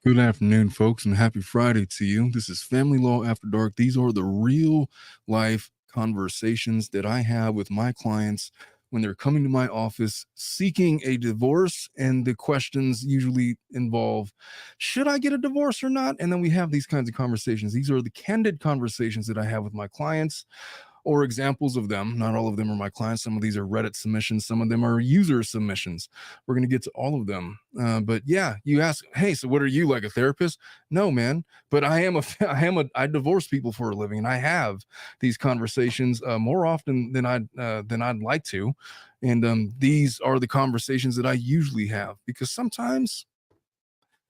Good afternoon, folks, and happy Friday to you. This is Family Law After Dark. These are the real life conversations that I have with my clients when they're coming to my office seeking a divorce. And the questions usually involve, should I get a divorce or not? And then we have these kinds of conversations. These are the candid conversations that I have with my clients, or examples of them. Not all of them are my clients. Some of these are Reddit submissions. Some of them are user submissions. We're going to get to all of them. But yeah, you ask, hey, so what are you, like a therapist? No, man. But I divorce people for a living, and I have these conversations more often than I'd like to. And these are the conversations that I usually have, because sometimes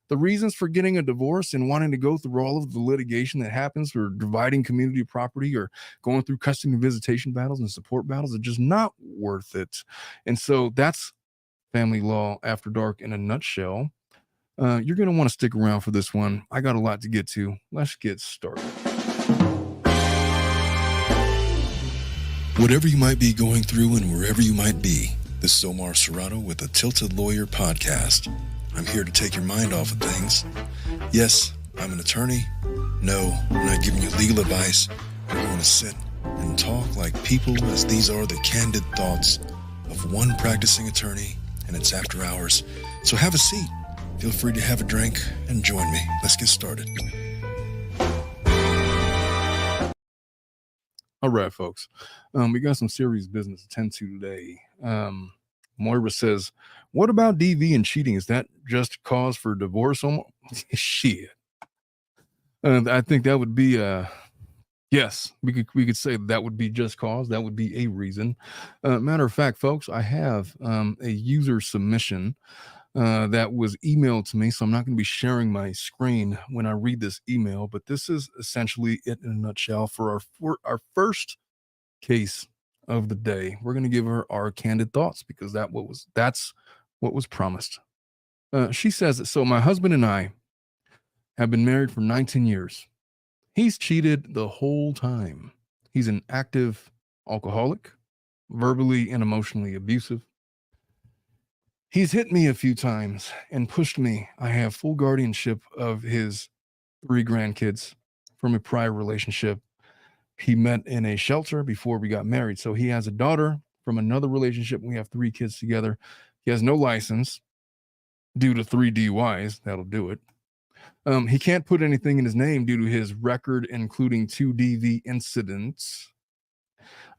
the reasons for getting a divorce and wanting to go through all of the litigation that happens for dividing community property or going through custody and visitation battles and support battles are just not worth it. And so that's Family Law After Dark in a nutshell. You're going to want to stick around for this one. I got a lot to get to. Let's get started. Whatever you might be going through and wherever you might be, this is Omar Serrano with the Tilted Lawyer Podcast. I'm here to take your mind off of things. Yes, I'm an attorney. No, I'm not giving you legal advice. We're going to sit and talk like people, as these are the candid thoughts of one practicing attorney, and it's after hours. So have a seat. Feel free to have a drink and join me. Let's get started. All right, folks. We got some serious business to tend to today. Moira says, what about DV and cheating? Is that just cause for divorce? Shit. I think that would be yes, we could say that would be just cause. That would be a reason. Matter of fact, folks, I have a user submission that was emailed to me, so I'm not going to be sharing my screen when I read this email, but this is essentially it in a nutshell for our first case of the day. We're going to give her our candid thoughts, because that's what was promised. She says, so my husband and I have been married for 19 years. He's cheated the whole time. He's an active alcoholic, verbally and emotionally abusive. He's hit me a few times and pushed me. I have full guardianship of his 3 grandkids from a prior relationship he met in a shelter before we got married. So he has a daughter from another relationship. We have 3 kids together. He has no license due to 3 DUIs. That'll do it. He can't put anything in his name due to his record, including 2 DV incidents.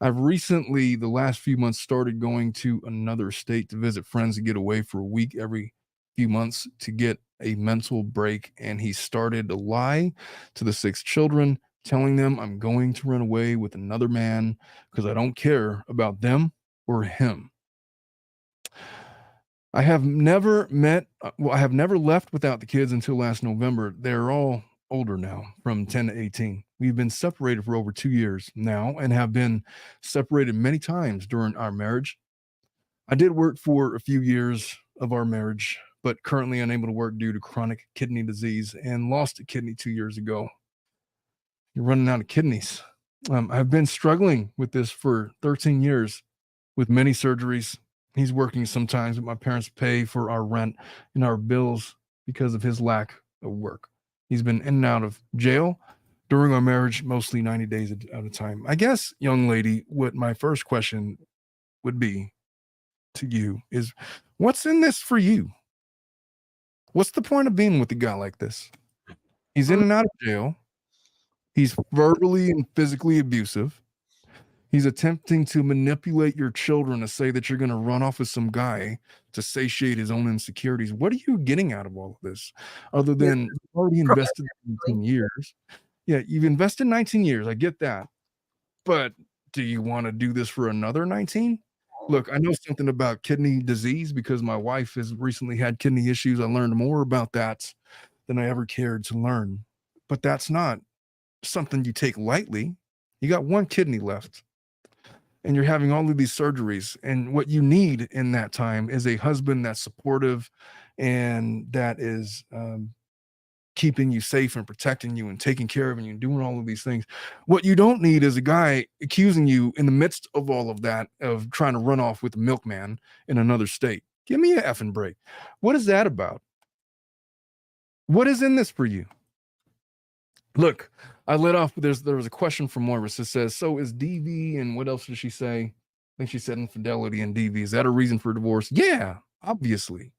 I've recently, the last few months, started going to another state to visit friends and get away for a week every few months to get a mental break. And he started to lie to the 6 children, telling them I'm going to run away with another man because I don't care about them or him. I have never left without the kids until last November. They're all older now, from 10 to 18. We've been separated for over 2 years now and have been separated many times during our marriage. I did work for a few years of our marriage, but currently unable to work due to chronic kidney disease and lost a kidney 2 years ago. You're running out of kidneys. I've been struggling with this for 13 years with many surgeries. He's working sometimes, but my parents pay for our rent and our bills because of his lack of work. He's been in and out of jail during our marriage, mostly 90 days at a time. I guess, young lady, what my first question would be to you is, what's in this for you? What's the point of being with a guy like this? He's in and out of jail. He's verbally and physically abusive. He's attempting to manipulate your children to say that you're going to run off with some guy to satiate his own insecurities. What are you getting out of all of this, other than you've already invested 19 years? Yeah, you've invested 19 years. I get that. But do you want to do this for another 19? Look, I know something about kidney disease because my wife has recently had kidney issues. I learned more about that than I ever cared to learn. But that's not something you take lightly. You got 1 kidney left, and you're having all of these surgeries. And what you need in that time is a husband that's supportive and that is keeping you safe and protecting you and taking care of you and doing all of these things. What you don't need is a guy accusing you in the midst of all of that of trying to run off with a milkman in another state. Give me an effing break. What is that about? What is in this for you? Look, I let off. There was a question from Morris that says, "So is DV and what else did she say?" I think she said infidelity and DV. Is that a reason for divorce? Yeah, obviously.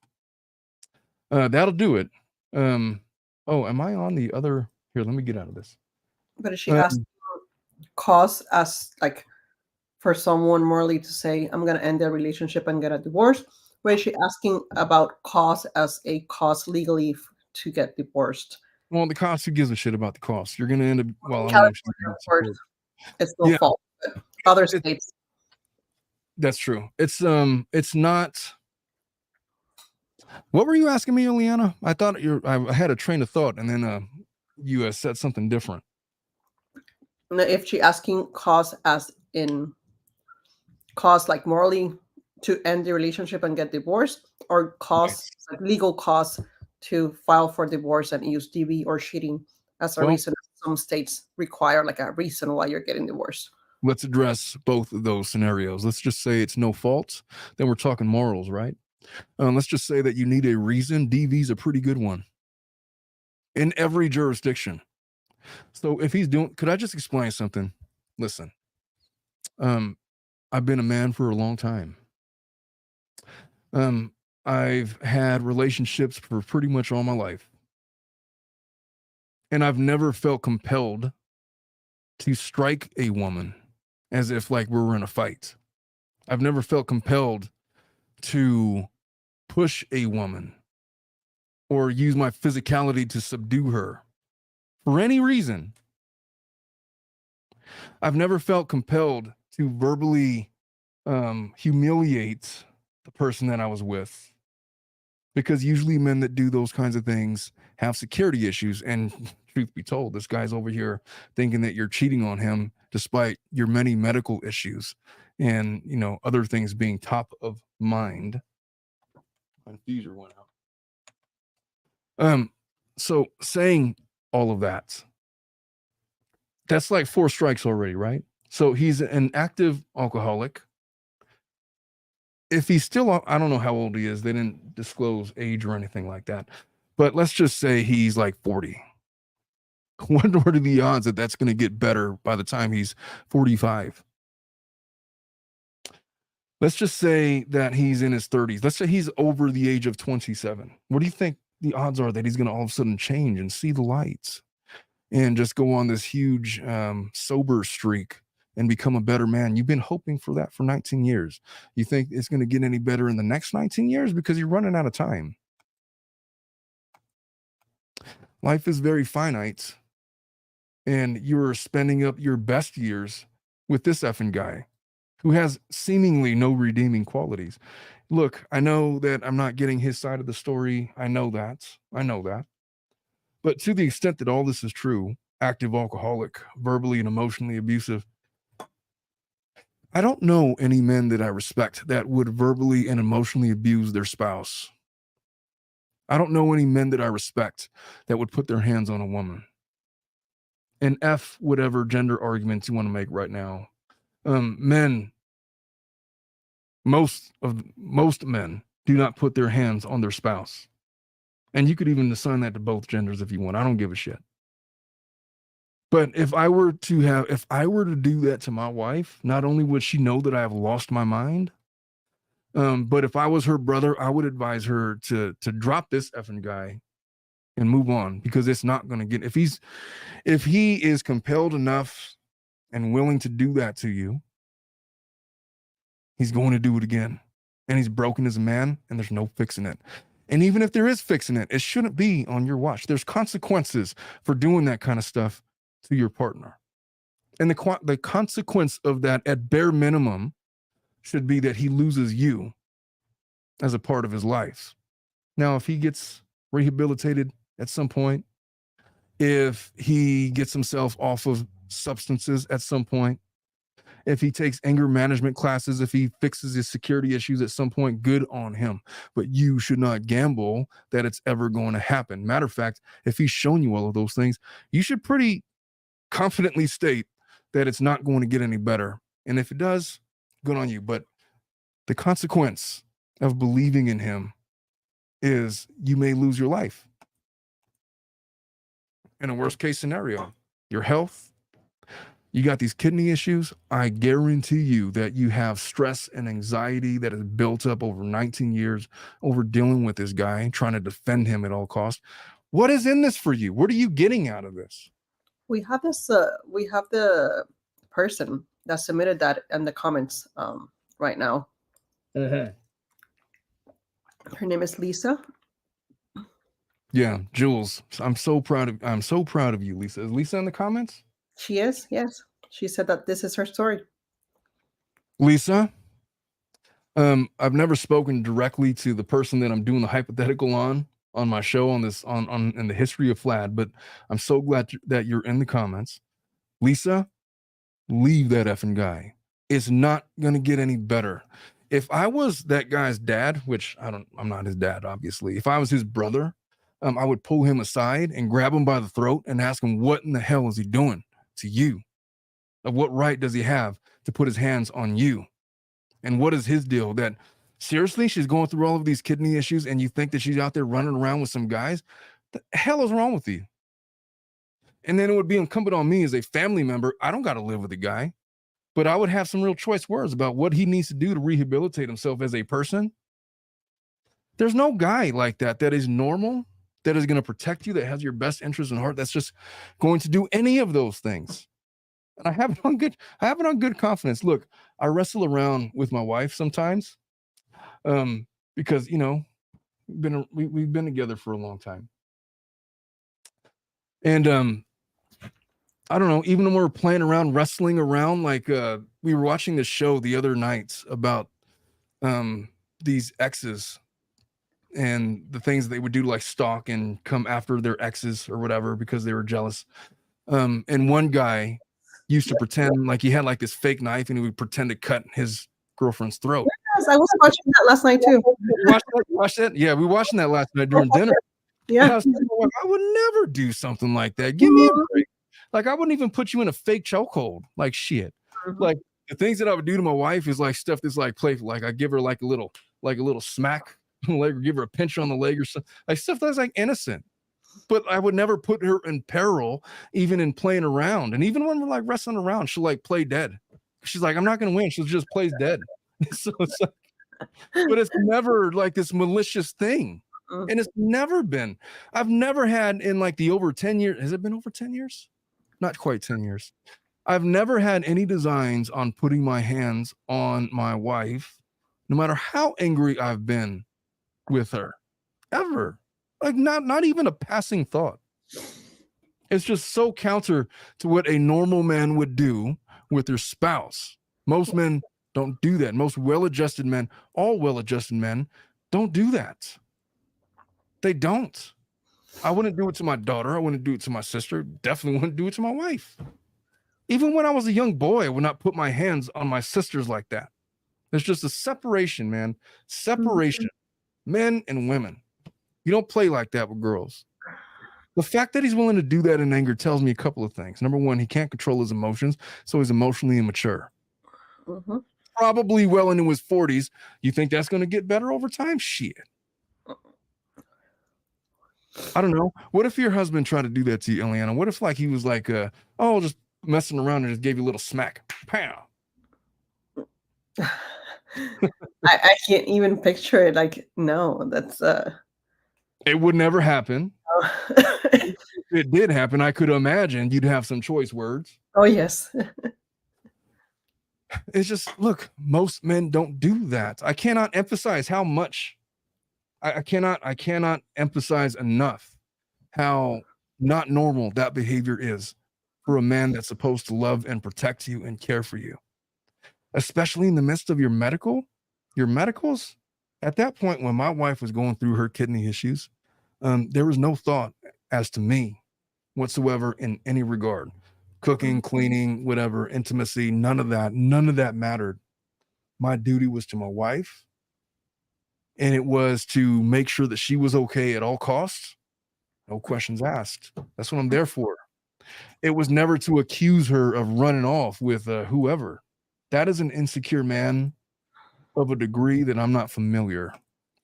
That'll do it. Oh, am I on the other? Here, let me get out of this. But is she asking cause as like for someone morally to say, I'm going to end their relationship and get a divorce? Or is she asking about cause as a cause legally to get divorced? Well, the cost, who gives a shit about the cost? You're going to end up, well, I don't know if California, she's gonna of course, support. it's no Yeah. fault. But other states, That's true. It's not. What were you asking me, Oleana? I thought I had a train of thought, and then you said something different. if she asking cause as in cause like morally to end the relationship and get divorced, or cause like legal cause to file for divorce and use DV or cheating as a Well- reason. Some states require like a reason why you're getting divorced. Let's address both of those scenarios. Let's just say it's no fault. Then we're talking morals, right? Let's just say that you need a reason. DV's a pretty good one in every jurisdiction. So if he's doing, could I just explain something? Listen, I've been a man for a long time. I've had relationships for pretty much all my life. And I've never felt compelled to strike a woman as if like we were in a fight. I've never felt compelled to push a woman or use my physicality to subdue her for any reason. I've never felt compelled to verbally humiliate the person that I was with, because usually men that do those kinds of things have security issues. And truth be told, this guy's over here thinking that you're cheating on him despite your many medical issues and, you know, other things being top of mind. My diffuser went out. So saying all of that, that's like 4 strikes already, right? So he's an active alcoholic. If he's still, I don't know how old he is. They didn't disclose age or anything like that. But let's just say he's like 40. What are the odds that that's going to get better by the time he's 45? Let's just say that he's in his 30s. Let's say he's over the age of 27. What do you think the odds are that he's going to all of a sudden change and see the lights and just go on this huge sober streak and become a better man? You've been hoping for that for 19 years. You think it's going to get any better in the next 19 years? Because you're running out of time. Life is very finite, and you're spending up your best years with this effing guy who has seemingly no redeeming qualities. Look, I know that I'm not getting his side of the story. I know that. But to the extent that all this is true, active alcoholic, verbally and emotionally abusive, I don't know any men that I respect that would verbally and emotionally abuse their spouse. I don't know any men that I respect that would put their hands on a woman. And F whatever gender arguments you want to make right now. Men, most men do not put their hands on their spouse. And you could even assign that to both genders if you want. I don't give a shit. But if I were to do that to my wife, not only would she know that I have lost my mind, but if I was her brother, I would advise her to drop this effing guy and move on, because it's not going to get, if he is compelled enough and willing to do that to you, he's going to do it again. And he's broken as a man, and there's no fixing it. And even if there is fixing it, it shouldn't be on your watch. There's consequences for doing that kind of stuff to your partner. And the consequence of that, at bare minimum, should be that he loses you as a part of his life. Now, if he gets rehabilitated at some point, if he gets himself off of substances at some point, if he takes anger management classes, if he fixes his security issues at some point, good on him. But you should not gamble that it's ever going to happen. Matter of fact, if he's shown you all of those things, you should pretty confidently state that it's not going to get any better. And if it does, good on you. But the consequence of believing in him is you may lose your life. in a worst case scenario, your health, you got these kidney issues. I guarantee you that you have stress and anxiety that has built up over 19 years over dealing with this guy, trying to defend him at all costs. What is in this for you? What are you getting out of this? We have this. We have the person that submitted that in the comments right now. Her name is Lisa. Yeah, Jules. I'm so proud of you, Lisa. Is Lisa in the comments? She is, yes. She said that this is her story. Lisa, I've never spoken directly to the person that I'm doing the hypothetical on my show on in the history of Flad, but I'm so glad that you're in the comments. Lisa, leave that effing guy. It's not gonna get any better. If I was that guy's dad, which I'm not his dad, obviously. If I was his brother, I would pull him aside and grab him by the throat and ask him, what in the hell is he doing to you? Of what right does he have to put his hands on you? And what is his deal? That seriously, she's going through all of these kidney issues and you think that she's out there running around with some guys? The hell is wrong with you? And then it would be incumbent on me as a family member. I don't got to live with the guy, but I would have some real choice words about what he needs to do to rehabilitate himself as a person. There's no guy like that is normal, that is going to protect you, that has your best interest in heart, that's just going to do any of those things. And I have it on good confidence. Look, I wrestle around with my wife sometimes, because we've been together for a long time, and I don't know. Even when we were playing around, wrestling around, like we were watching this show the other night about these exes and the things they would do, like stalk and come after their exes or whatever because they were jealous. And one guy used to pretend like he had like this fake knife and he would pretend to cut his girlfriend's throat. Yes, I was watching that last night too. Watch that? Yeah, we were watching that last night during dinner. Yeah. I was thinking, like, I would never do something like that. Give me a break. Like, I wouldn't even put you in a fake chokehold. Like, shit. Mhm. Like, the things that I would do to my wife is like stuff that's like playful. Like, I give her like a little smack, like, or give her a pinch on the leg or something. Like stuff that's like innocent. But I would never put her in peril, even in playing around. And even when we're like wrestling around, she'll like play dead. She's like, I'm not gonna win. She'll just plays dead. So it's like, but it's never like this malicious thing. And it's never been. I've never had in like the over 10 years. Has it been over 10 years? Not quite 10 years. I've never had any designs on putting my hands on my wife, no matter how angry I've been with her, ever. Like not even a passing thought. It's just so counter to what a normal man would do with their spouse. Most men don't do that. Most well-adjusted men, all well-adjusted men, don't do that. They don't. I wouldn't do it to my daughter. I wouldn't do it to my sister. Definitely wouldn't do it to my wife. Even when I was a young boy, I would not put my hands on my sisters like that. There's just a separation, man. Separation. Men and women. You don't play like that with girls. The fact that he's willing to do that in anger tells me a couple of things. Number one, he can't control his emotions, so he's emotionally immature. Mhm. Probably well into his 40s. You think that's going to get better over time? Shit. I don't know. What if your husband tried to do that to you, Eliana? What if like he was like, just messing around and just gave you a little smack? Pow. I can't even picture it. Like, no, that's It would never happen. If it did happen, I could imagine you'd have some choice words. Oh yes. It's just, look, most men don't do that. I cannot emphasize how much. I cannot emphasize enough how not normal that behavior is for a man that's supposed to love and protect you and care for you, especially in the midst of your medicals. At that point, when my wife was going through her kidney issues, there was no thought as to me whatsoever in any regard. Cooking, cleaning, whatever, intimacy, none of that mattered. My duty was to my wife, and it was to make sure that she was okay at all costs. No questions asked. That's what I'm there for. It was never to accuse her of running off with whoever. That is an insecure man of a degree that I'm not familiar.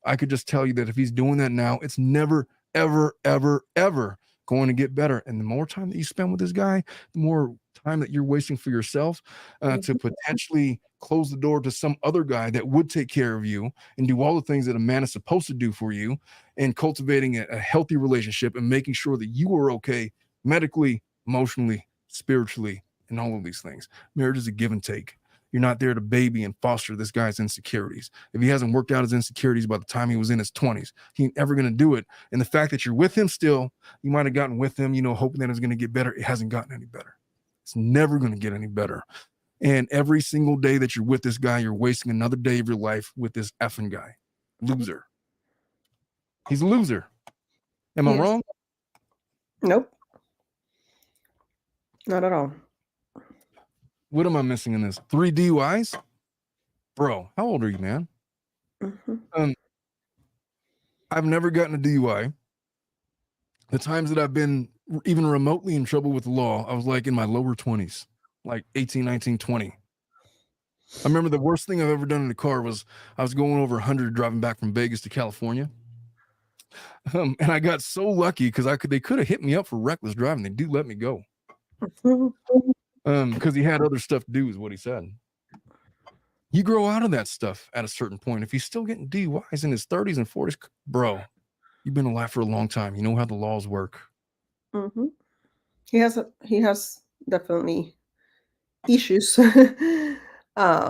I could just tell you that if he's doing that now, it's never, ever, ever, ever going to get better. And the more time that you spend with this guy, the more time that you're wasting for yourself to potentially close the door to some other guy that would take care of you and do all the things that a man is supposed to do for you, and cultivating a healthy relationship and making sure that you are okay medically, emotionally, spiritually, and all of these things. Marriage is a give and take. You're not there to baby and foster this guy's insecurities. If he hasn't worked out his insecurities by the time he was in his 20s, he ain't ever going to do it. And the fact that you're with him still, you might have gotten with him, hoping that it's going to get better. It hasn't gotten any better. It's never going to get any better. And every single day that you're with this guy, you're wasting another day of your life with this effing guy. Loser. He's a loser. Am I wrong? Nope. Not at all. What am I missing in this? 3 DUIs? Bro, how old are you, man? I've never gotten a DUI. The times that I've been even remotely in trouble with the law, I was like in my lower 20s, like 18, 19, 20. I remember the worst thing I've ever done in a car was I was going over 100 driving back from Vegas to California. And I got so lucky because they could have hit me up for reckless driving. They do let me go. Because he had other stuff to do, is what he said. You grow out of that stuff at a certain point. If he's still getting DUIs in his 30s and 40s, bro, you've been alive for a long time. You know how the laws work. He has definitely issues. But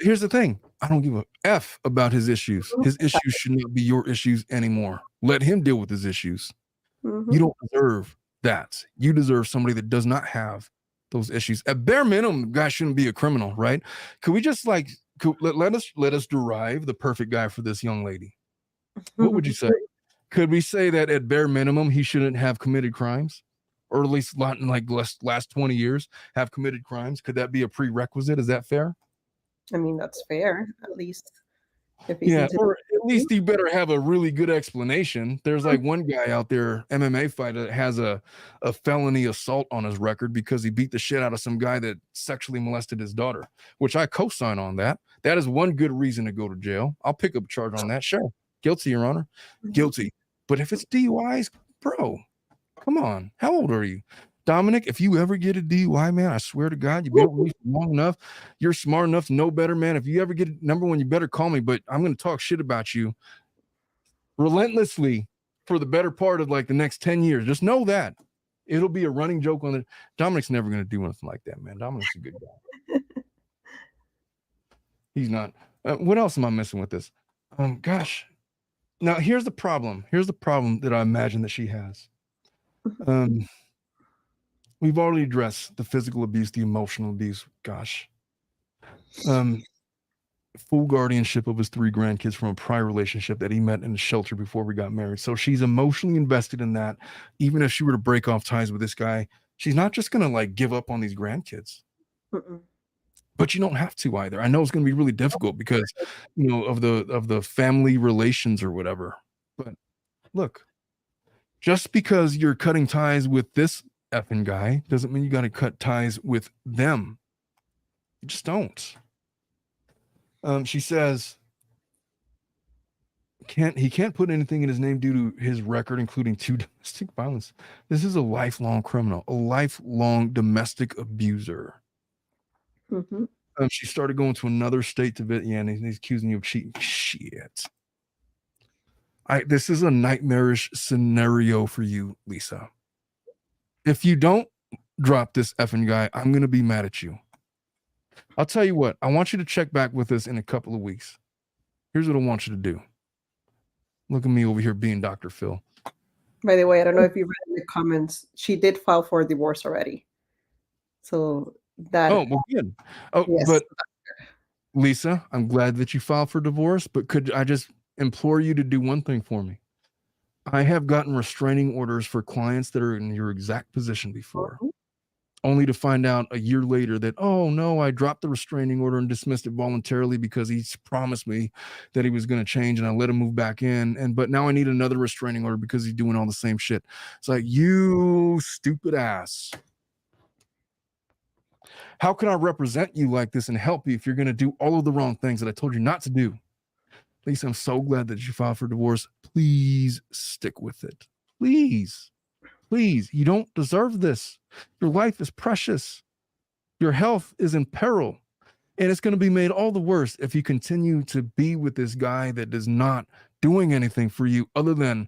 here's the thing. I don't give a F about his issues. His issues should not be your issues anymore. Let him deal with his issues. You don't deserve that. You deserve somebody that does not have those issues. At bare minimum, the guy shouldn't be a criminal, right? Could we just let us derive the perfect guy for this young lady? What would you say? Could we say that at bare minimum he shouldn't have committed crimes, or at least last 20 years have committed crimes? Could that be a prerequisite? Is that fair? I mean, that's fair, at least. Or at least he better have a really good explanation. There's like one guy out there, MMA fighter, that has a felony assault on his record because he beat the shit out of some guy that sexually molested his daughter, which I co-sign on that. That is one good reason to go to jail. I'll pick up a charge on that. Sure. Guilty, Your Honor. Guilty. But if it's DUIs, bro, come on. How old are you? Dominic, if you ever get a DUI, man, I swear to God, you've been with me for long enough. You're smart enough to know better, man. If you ever get number one, you better call me, but I'm going to talk shit about you relentlessly for the better part of like the next 10 years. Just know that. It'll be a running joke on it. Dominic's never going to do anything like that, man. Dominic's a good guy. He's not. What else am I missing with this? Gosh. Now, here's the problem. Here's the problem that I imagine that she has. We've already addressed the physical abuse, the emotional abuse. Gosh. Full guardianship of his 3 grandkids from a prior relationship that he met in a shelter before we got married. So she's emotionally invested in that. Even if she were to break off ties with this guy, she's not just going to like give up on these grandkids. But you don't have to either. I know it's going to be really difficult because, of the family relations or whatever. But look, just because you're cutting ties with this effing guy doesn't mean you got to cut ties with them. You just don't. She says he can't put anything in his name due to his record, including 2 domestic violence. This is a lifelong criminal, a lifelong domestic abuser. She started going to another state to visit. Yeah, and he's accusing you of cheating. Shit. This is a nightmarish scenario for you, Lisa. If you don't drop this effing guy, I'm going to be mad at you. I'll tell you what, I want you to check back with us in a couple of weeks. Here's what I want you to do. Look at me over here being Dr. Phil. By the way, I don't know if you read in the comments, she did file for a divorce already. So that. Oh, well, good. Oh, yes. But Lisa, I'm glad that you filed for divorce, but could I just implore you to do one thing for me? I have gotten restraining orders for clients that are in your exact position before, only to find out a year later that, oh no, I dropped the restraining order and dismissed it voluntarily because he promised me that he was going to change and I let him move back in. But now I need another restraining order because he's doing all the same shit. It's like, you stupid ass. How can I represent you like this and help you if you're going to do all of the wrong things that I told you not to do? Lisa, I'm so glad that you filed for divorce. Please stick with it. Please, please, you don't deserve this. Your life is precious. Your health is in peril. And it's going to be made all the worse if you continue to be with this guy that is not doing anything for you other than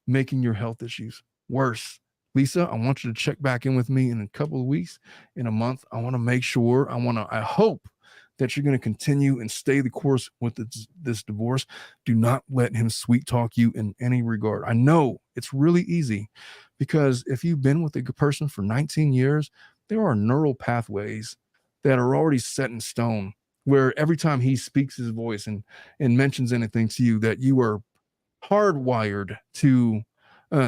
making your health issues worse. Lisa, I want you to check back in with me in a couple of weeks, in a month. I want to make sure, I hope that you're going to continue and stay the course with this divorce. Do not let him sweet talk you in any regard. I know it's really easy because if you've been with a good person for 19 years, there are neural pathways that are already set in stone, where every time he speaks his voice and mentions anything to you, that you are hardwired to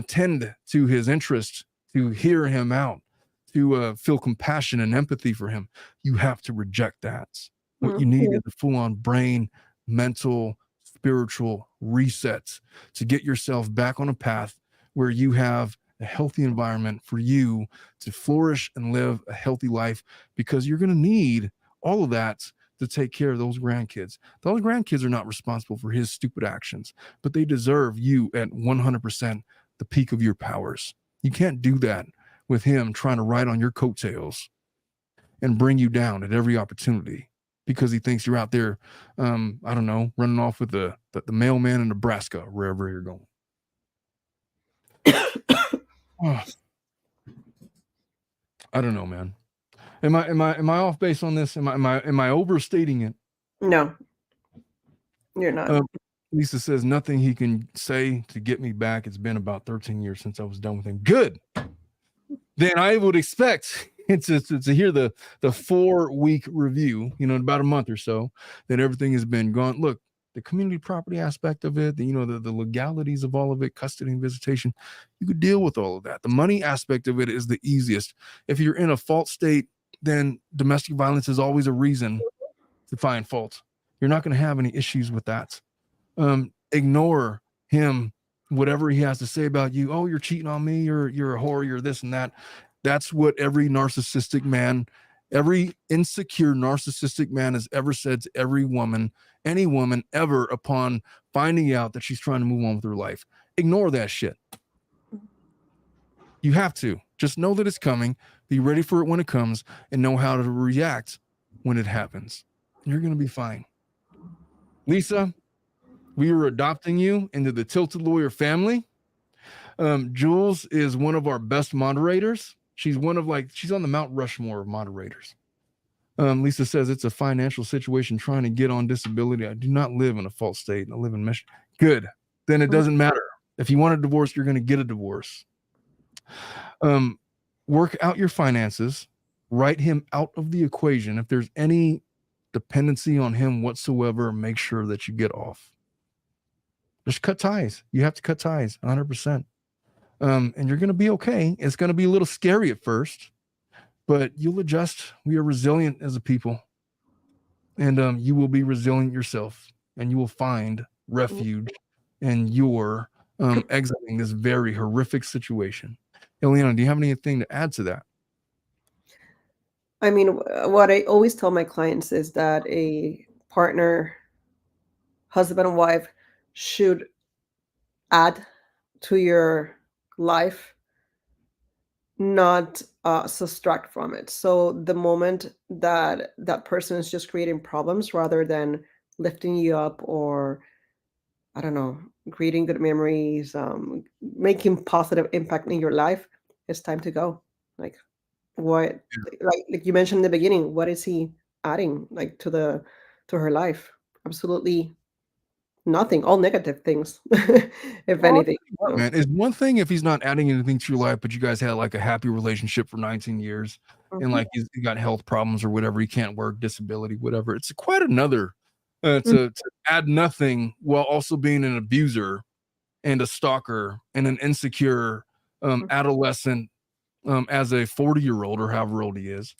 tend to his interests, to hear him out, to feel compassion and empathy for him. You have to reject that. What you need is a full-on brain, mental, spiritual reset to get yourself back on a path where you have a healthy environment for you to flourish and live a healthy life, because you're going to need all of that to take care of those grandkids. Those grandkids are not responsible for his stupid actions, but they deserve you at 100% the peak of your powers. You can't do that with him trying to ride on your coattails and bring you down at every opportunity because he thinks you're out there, I don't know, running off with the mailman in Nebraska, wherever you're going. Oh, I don't know, man. Am I off base on this? Am I overstating it? No, you're not. Lisa says nothing he can say to get me back. It's been about 13 years since I was done with him. Good. Then I would expect to hear the 4-week review, in about a month or so, that everything has been gone. Look, the community property aspect of it, the legalities of all of it, custody and visitation, you could deal with all of that. The money aspect of it is the easiest. If you're in a fault state, then domestic violence is always a reason to find fault. You're not going to have any issues with that. Ignore him, whatever he has to say about you. Oh, you're cheating on me. You're a whore. You're this and that. That's what every narcissistic man, every insecure narcissistic man has ever said to every woman, any woman ever, upon finding out that she's trying to move on with her life. Ignore that shit. You have to. Just know that it's coming. Be ready for it when it comes and know how to react when it happens. You're going to be fine. Lisa, we are adopting you into the Tilted Lawyer family. Jules is one of our best moderators. She's on the Mount Rushmore of moderators. Lisa says it's a financial situation trying to get on disability. I do not live in a false state. I live in Michigan. Good. Then it doesn't matter. If you want a divorce, you're going to get a divorce. Work out your finances. Write him out of the equation. If there's any dependency on him whatsoever, make sure that you get off. Just cut ties. You have to cut ties 100%. And you're going to be okay. It's going to be a little scary at first, but you'll adjust. We are resilient as a people, and you will be resilient yourself, and you will find refuge in your exiting this very horrific situation. Eliana, do you have anything to add to that? I mean, what I always tell my clients is that a partner, husband and wife, should add to your life, not subtract from it. So the moment that that person is just creating problems rather than lifting you up, or I don't know, creating good memories, making positive impact in your life, it's time to go. Like what, like you mentioned in the beginning, what is he adding to her life? Absolutely nothing. All negative things, if anything. Man, it's one thing if he's not adding anything to your life, but you guys had like a happy relationship for 19 years and like he's got health problems or whatever, he can't work, disability, whatever. It's quite another to add nothing while also being an abuser and a stalker and an insecure adolescent as a 40-year-old or however old he is.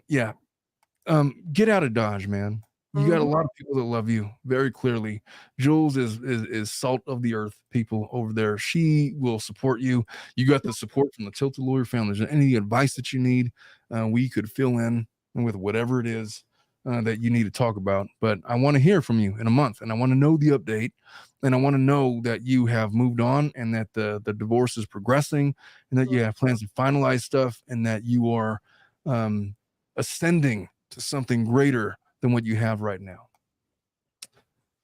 Get out of Dodge, man. You got a lot of people that love you very clearly. Jules is salt of the earth people over there. She will support you. You got the support from the Tilted Lawyer family. Is there any advice that you need? We could fill in with whatever it is. that you need to talk about. But I want to hear from you in a month, and I want to know the update, and I want to know that you have moved on, and that the divorce is progressing, and that you have plans to finalize stuff, and that you are ascending to something greater than what you have right now.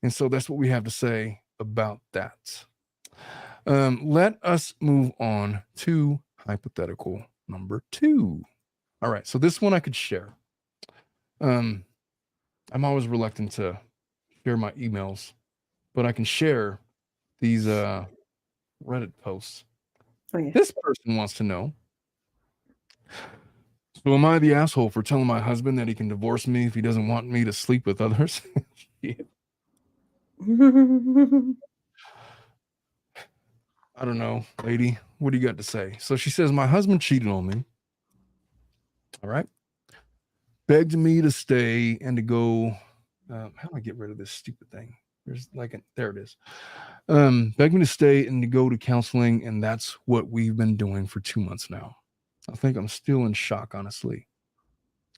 And so that's what we have to say about that. Let us move on to hypothetical number 2. All right, so this one I could share. I'm always reluctant to share my emails, but I can share these Reddit posts. Oh, yeah. This person wants to know, so am I the asshole for telling my husband that he can divorce me if he doesn't want me to sleep with others? Yeah. I don't know, lady. What do you got to say? So she says, my husband cheated on me. All right. Begged me to stay and to go. How do I get rid of this stupid thing? There it is. Begged me to stay and to go to counseling. And that's what we've been doing for 2 months now. I think I'm still in shock, honestly.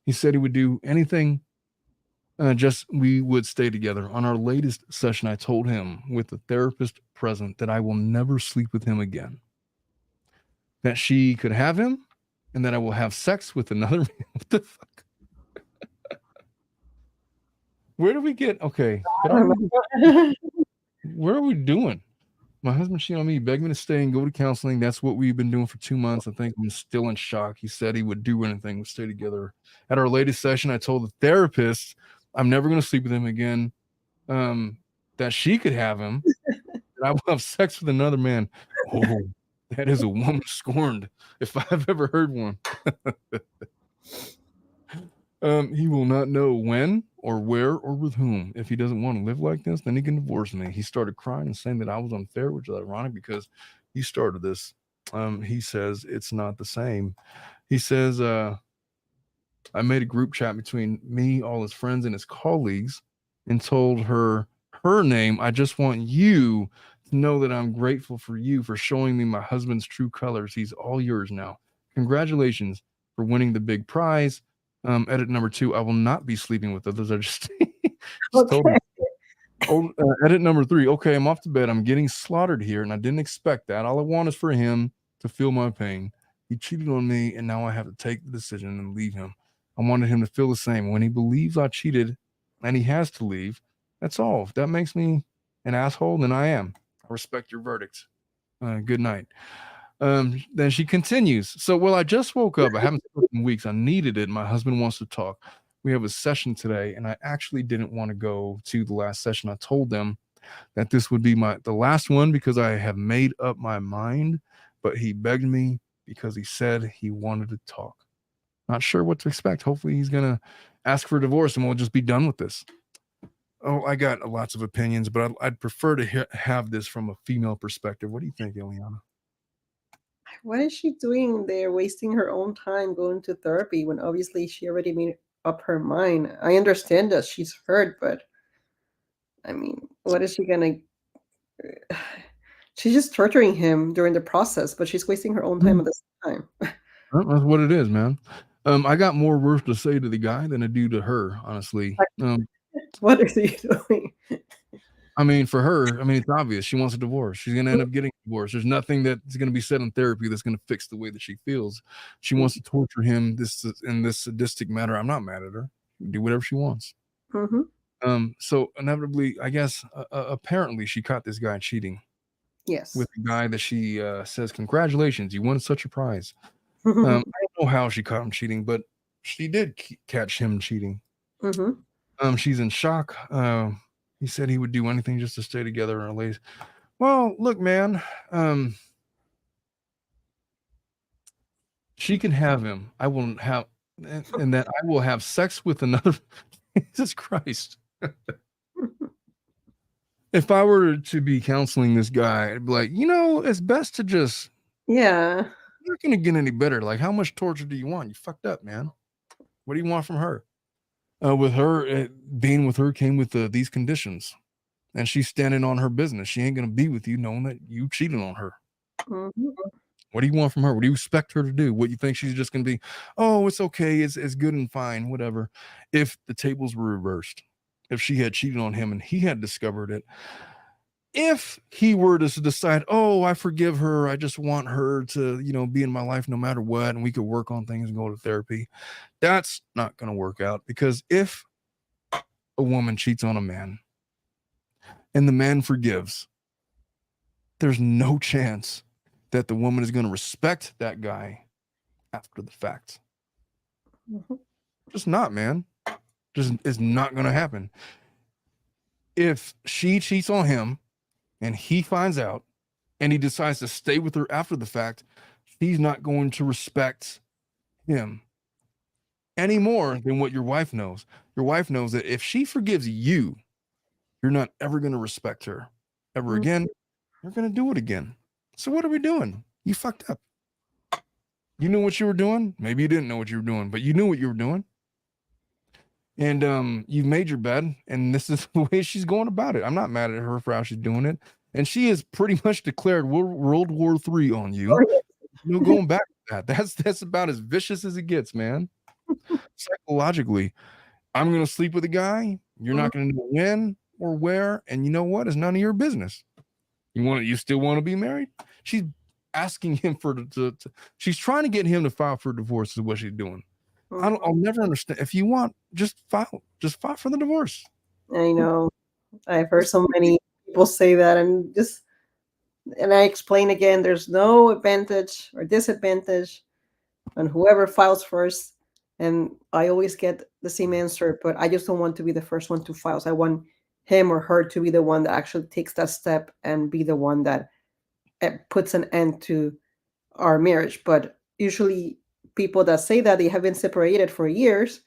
He said he would do anything. Just we would stay together. On our latest session, I told him with the therapist present that I will never sleep with him again. That she could have him, and that I will have sex with another man. What the fuck? Where do we get? Okay. Where are we doing? My husband cheated on me, begged me to stay and go to counseling. That's what we've been doing for 2 months. I think I'm still in shock. He said he would do anything to stay together. At our latest session, I told the therapist I'm never going to sleep with him again. That she could have him. That I will have sex with another man. Oh, that is a woman scorned, if I've ever heard one. He will not know when or where or with whom. If he doesn't want to live like this, then he can divorce me. He started crying and saying that I was unfair, which is ironic because he started this. He says it's not the same. He says, I made a group chat between me, all his friends, and his colleagues, and told her name. I just want you to know that I'm grateful for you for showing me my husband's true colors. He's all yours now. Congratulations for winning the big prize. Edit number 2, I will not be sleeping with others. I just told him. Edit number 3, okay, I'm off to bed. I'm getting slaughtered here, and I didn't expect that. All I want is for him to feel my pain. He cheated on me, and now I have to take the decision and leave him. I wanted him to feel the same. When he believes I cheated and he has to leave, that's all. If that makes me an asshole, then I am. I respect your verdict. Good night. Then she continues. So, well, I just woke up. I haven't slept in weeks. I needed it. My husband wants to talk. We have a session today, and I actually didn't want to go to the last session. I told them that this would be the last one because I have made up my mind, but he begged me because he said he wanted to talk. Not sure what to expect. Hopefully he's going to ask for a divorce and we'll just be done with this. Oh, I got lots of opinions, but I'd prefer to have this from a female perspective. What do you think, Ileana? What is she doing there, wasting her own time going to therapy when obviously she already made up her mind? I understand that she's hurt, but I mean, what is she gonna? She's just torturing him during the process, but she's wasting her own time at the same time. Well, that's what it is, man. I got more words to say to the guy than I do to her, honestly. What is he doing? I mean, for her, it's obvious. She wants a divorce. She's going to end up getting a divorce. There's nothing that's going to be said in therapy that's going to fix the way that she feels. She wants to torture him in this sadistic manner. I'm not mad at her. Do whatever she wants. Mm-hmm. So inevitably, I guess, apparently she caught this guy cheating. Yes. With the guy that she says, congratulations, you won such a prize. I don't know how she caught him cheating, but she did catch him cheating. Mm-hmm. She's in shock. He said he would do anything just to stay together and release. Well, look, man, she can have him. I will have, and that I will have sex with another. Jesus Christ. If I were to be counseling this guy, I'd be like, it's best to just. Yeah. You're not going to get any better. Like, how much torture do you want? You fucked up, man. What do you want from her? With her, being with her came with these conditions. And she's standing on her business. She ain't going to be with you knowing that you cheated on her. Mm-hmm. What do you want from her? What do you expect her to do? What you think she's just going to be? Oh, it's okay. It's good and fine, whatever. If the tables were reversed, if she had cheated on him and he had discovered it, if he were to decide, oh, I forgive her, I just want her to, be in my life no matter what, and we could work on things and go to therapy, that's not going to work out. Because if a woman cheats on a man and the man forgives, there's no chance that the woman is going to respect that guy after the fact. Just not, man. Just is not going to happen. If she cheats on him and he finds out and he decides to stay with her after the fact, she's not going to respect him any more than what your wife knows. Your wife knows that if she forgives you, you're not ever going to respect her ever again. You're going to do it again. So what are we doing? You fucked up. You knew what you were doing. Maybe you didn't know what you were doing, but you knew what you were doing. And you've made your bed, and this is the way she's going about it. I'm not mad at her for how she's doing it. And she has pretty much declared World War III on you. No going back to that. That's about as vicious as it gets, man. Psychologically, I'm going to sleep with a guy. You're not going to know when or where. And you know what? It's none of your business. You still want to be married? She's asking him she's trying to get him to file for divorce is what she's doing. I'll never understand. If you want, just file for the divorce. I know. I've heard so many people say that, and I explain again, there's no advantage or disadvantage on whoever files first. And I always get the same answer, but I just don't want to be the first one to file. So I want him or her to be the one that actually takes that step and be the one that puts an end to our marriage. But usually people that say that, they have been separated for years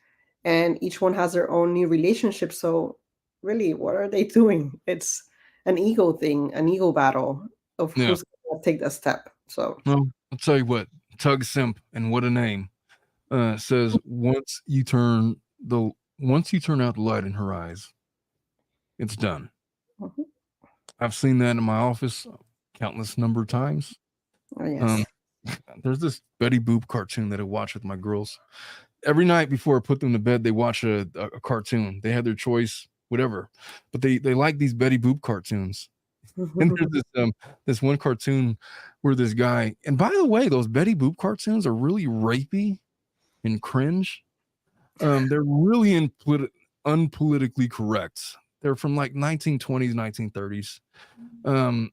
and each one has their own new relationship. So really, what are they doing? It's an ego thing, an ego battle of who's going to take that step. So well, I'll tell you what, Tug Simp, and what a name, says once you turn out the light in her eyes, it's done. I've seen that in my office countless number of times. Oh, yes. There's this Betty Boop cartoon that I watch with my girls. Every night before I put them to bed, they watch a cartoon. They have their choice, whatever. But they like these Betty Boop cartoons. And there's this one cartoon where this guy, and by the way, those Betty Boop cartoons are really rapey and cringe. They're really unpolitically correct. They're from like 1920s, 1930s.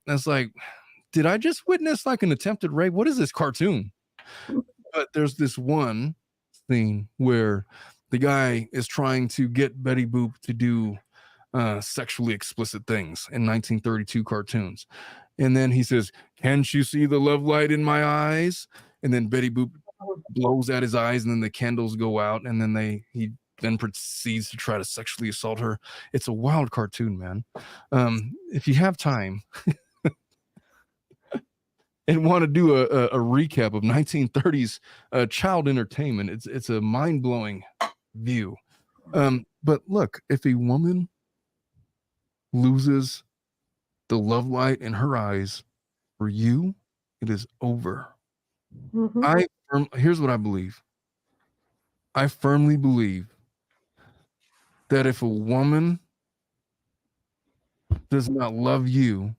It's like, did I just witness like an attempted rape? What is this cartoon? But there's this one scene where the guy is trying to get Betty Boop to do sexually explicit things in 1932 cartoons. And then he says, "Can't you see the love light in my eyes?" And then Betty Boop blows at his eyes, and then the candles go out, and then he then proceeds to try to sexually assault her. It's a wild cartoon, man. If you have time and want to do a recap of 1930s child entertainment, it's a mind-blowing view. But look, if a woman loses the love light in her eyes for you, it is over. Here's what I believe. I firmly believe that if a woman does not love you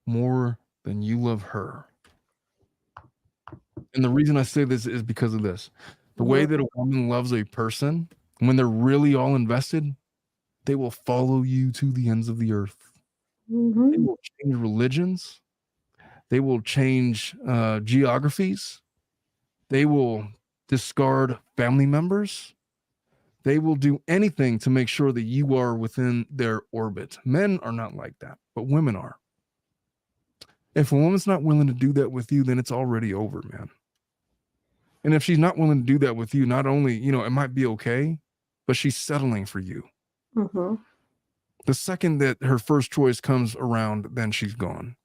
more than you love her, and the reason I say this is because of this. The way that a woman loves a person, when they're really all invested, they will follow you to the ends of the earth. They will change religions. They will change geographies. They will discard family members. They will do anything to make sure that you are within their orbit. Men are not like that, but women are. If a woman's not willing to do that with you, then it's already over, man. And if she's not willing to do that with you, not only, it might be okay, but she's settling for you. The second that her first choice comes around, then she's gone.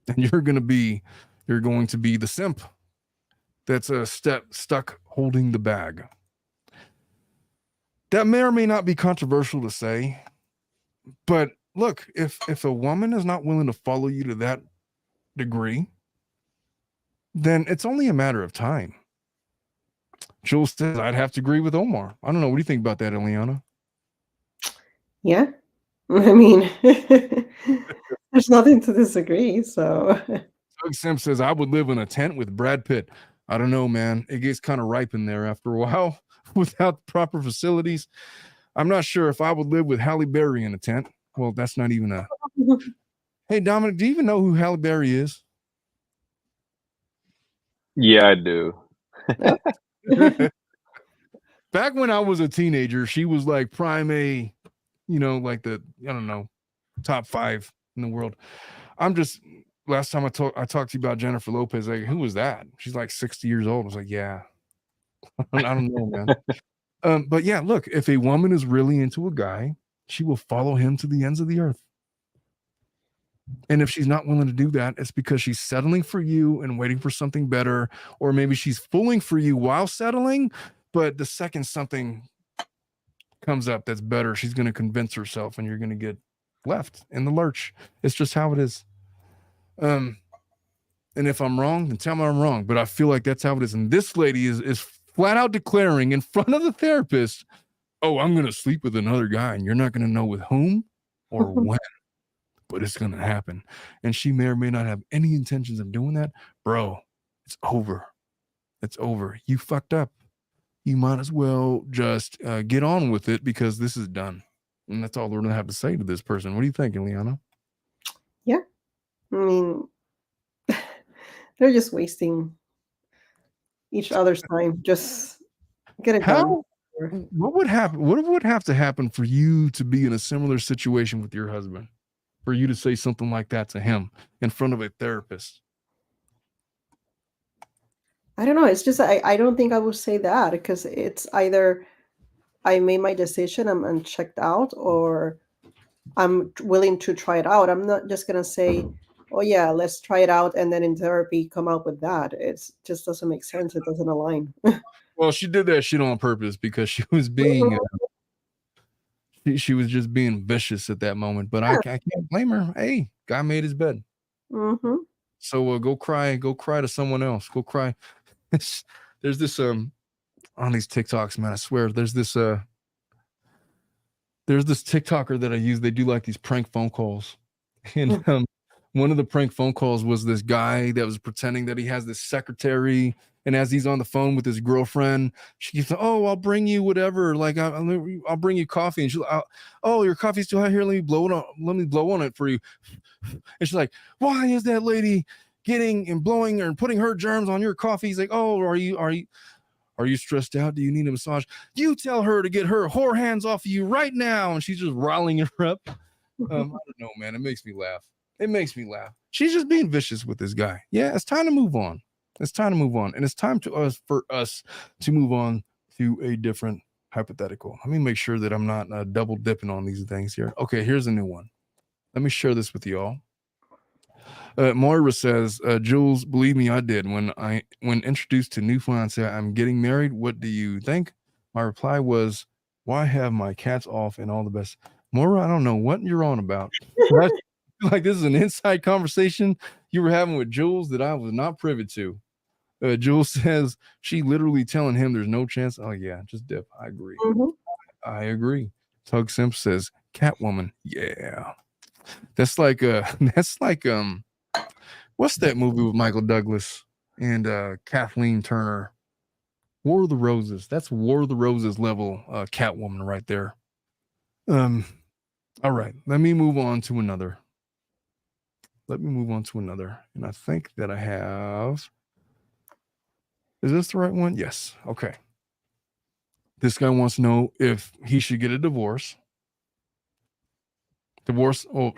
And you're going to be the simp that's stuck holding the bag. That may or may not be controversial to say, but look, if a woman is not willing to follow you to that degree, then it's only a matter of time. Jules says, I'd have to agree with Omar. I don't know. What do you think about that, Eliana? Yeah. I mean, there's nothing to disagree. So, Doug Simp says, I would live in a tent with Brad Pitt. I don't know, man. It gets kind of ripe in there after a while without proper facilities. I'm not sure if I would live with Halle Berry in a tent. Well, that's not even a. Hey, Dominic, do you even know who Halle Berry is? Yeah, I do. Back when I was a teenager, she was like prime A, like the, I don't know, top 5 in the world. I'm just, last time I talked to you about Jennifer Lopez, like, who was that? She's like 60 years old. I was like, yeah. I don't know, man. But yeah, look, if a woman is really into a guy, she will follow him to the ends of the earth. And if she's not willing to do that, it's because she's settling for you and waiting for something better, or maybe she's fooling for you while settling. But the second something comes up that's better, she's going to convince herself, and you're going to get left in the lurch. It's just how it is. And if I'm wrong, then tell me I'm wrong. But I feel like that's how it is. And this lady is flat out declaring in front of the therapist, "Oh, I'm going to sleep with another guy, and you're not going to know with whom or when, but it's going to happen." And she may or may not have any intentions of doing that. Bro, it's over. It's over. You fucked up. You might as well just get on with it, because this is done. And that's all we're going to have to say to this person. What do you think, Eliana? yeah. I mean, they're just wasting each other's time. Just get it done. What would happen? What would have to happen for you to be in a similar situation with your husband, for you to say something like that to him in front of a therapist? I don't know. It's just I don't think I would say that, because it's either I made my decision, I'm checked out, or I'm willing to try it out. I'm not just gonna say, "Oh yeah, let's try it out," and then in therapy come out with that. It just doesn't make sense. It doesn't align. Well, she did that shit on purpose, because she was being she was just being vicious at that moment. But I can't blame her. Hey, guy made his bed. Mm-hmm. So go cry to someone else. Go cry. There's this on these TikToks, man. I swear, there's this TikToker that I use. They do like these prank phone calls, and one of the prank phone calls was this guy that was pretending that he has this secretary, and as he's on the phone with his girlfriend, she keeps saying, "Oh, I'll bring you whatever. Like I'll bring you coffee." And she's like, "Oh, your coffee's still out here. Let me blow it on. Let me blow on it for you." And she's like, "Why is that lady getting and blowing and putting her germs on your coffee?" He's like, "Oh, are you stressed out? Do you need a massage? You tell her to get her whore hands off of you right now." And she's just riling her up. I don't know, man. It makes me laugh. She's just being vicious with this guy. Yeah, it's time to move on. And it's time for us to move on to a different hypothetical. Let me make sure that I'm not double dipping on these things here. Okay, here's a new one. Let me share this with y'all. Moira says, "Jules, believe me, I did. When introduced to new fiance, I'm getting married. What do you think?" My reply was, "Why have my cats off and all the best?" Moira, I don't know what you're on about. I feel like this is an inside conversation you were having with Jules that I was not privy to. Jules says she literally telling him there's no chance. Oh yeah, just dip. I agree. Mm-hmm. I agree. Tug Simp says Catwoman. Yeah. That's like what's that movie with Michael Douglas and Kathleen Turner? War of the Roses. That's War of the Roses level Catwoman right there. All right, let me move on to another. And I think that I have. Is this the right one? Yes. Okay. This guy wants to know if he should get a divorce.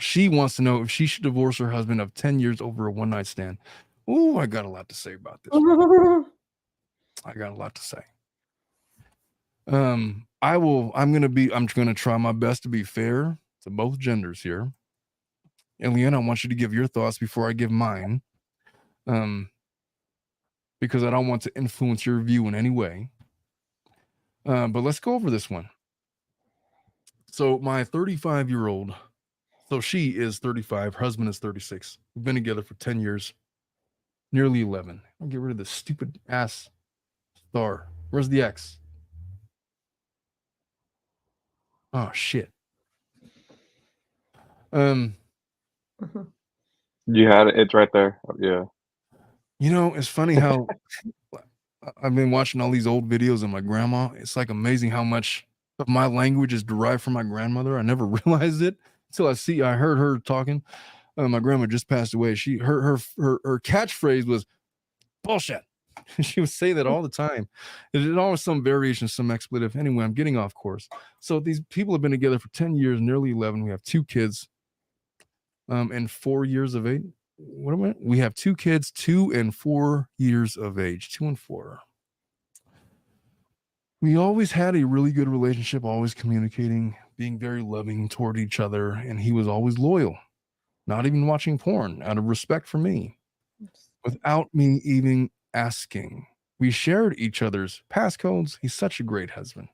She wants to know if she should divorce her husband of 10 years over a one-night stand. Ooh, I got a lot to say about this. I'm gonna try my best to be fair to both genders here. And Leanne, I want you to give your thoughts before I give mine. Because I don't want to influence your view in any way. But let's go over this one. So my 35-year-old, so she is 35, her husband is 36. We've been together for 10 years. nearly 11. I'll get rid of this stupid ass star. Where's the X? Oh shit. Mhm. You had it. It's right there. Yeah. You know, it's funny how I've been watching all these old videos of my grandma. It's like amazing how much of my language is derived from my grandmother. I never realized it until I heard her talking. My grandma just passed away. Her catchphrase was bullshit. She would say that all the time. There's always some variation, some expletive. Anyway, I'm getting off course. So these people have been together for 10 years, nearly 11. We have 2 kids, and 4 years of age. What am I? We have 2 kids, 2 and 4 years of age, 2 and 4. We always had a really good relationship, always communicating, being very loving toward each other, and he was always loyal, not even watching porn out of respect for me, without me even asking. We shared each other's passcodes. He's such a great husband.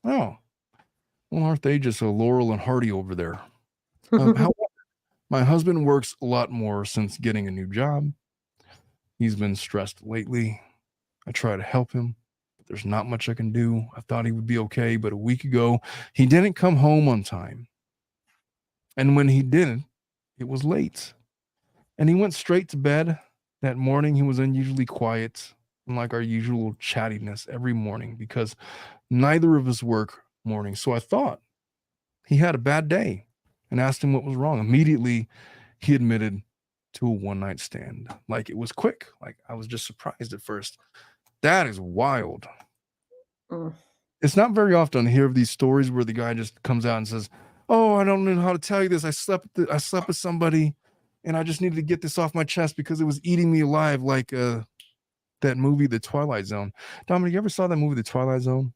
Oh, well, aren't they just a Laurel and Hardy over there? However, my husband works a lot more since getting a new job. He's been stressed lately. I try to help him, but there's not much I can do. I thought he would be okay, but a week ago, he didn't come home on time. And when he didn't, it was late. And he went straight to bed. That morning, he was unusually quiet, unlike our usual chattiness every morning, because neither of us work mornings. So I thought he had a bad day and asked him what was wrong. Immediately, he admitted to a one-night stand. Like, it was quick. Like, I was just surprised at first. That is wild. It's not very often I hear of these stories where the guy just comes out and says, oh, I don't know how to tell you this. I slept with somebody and I just needed to get this off my chest because it was eating me alive, like that movie, The Twilight Zone. Dominic, you ever saw that movie, The Twilight Zone?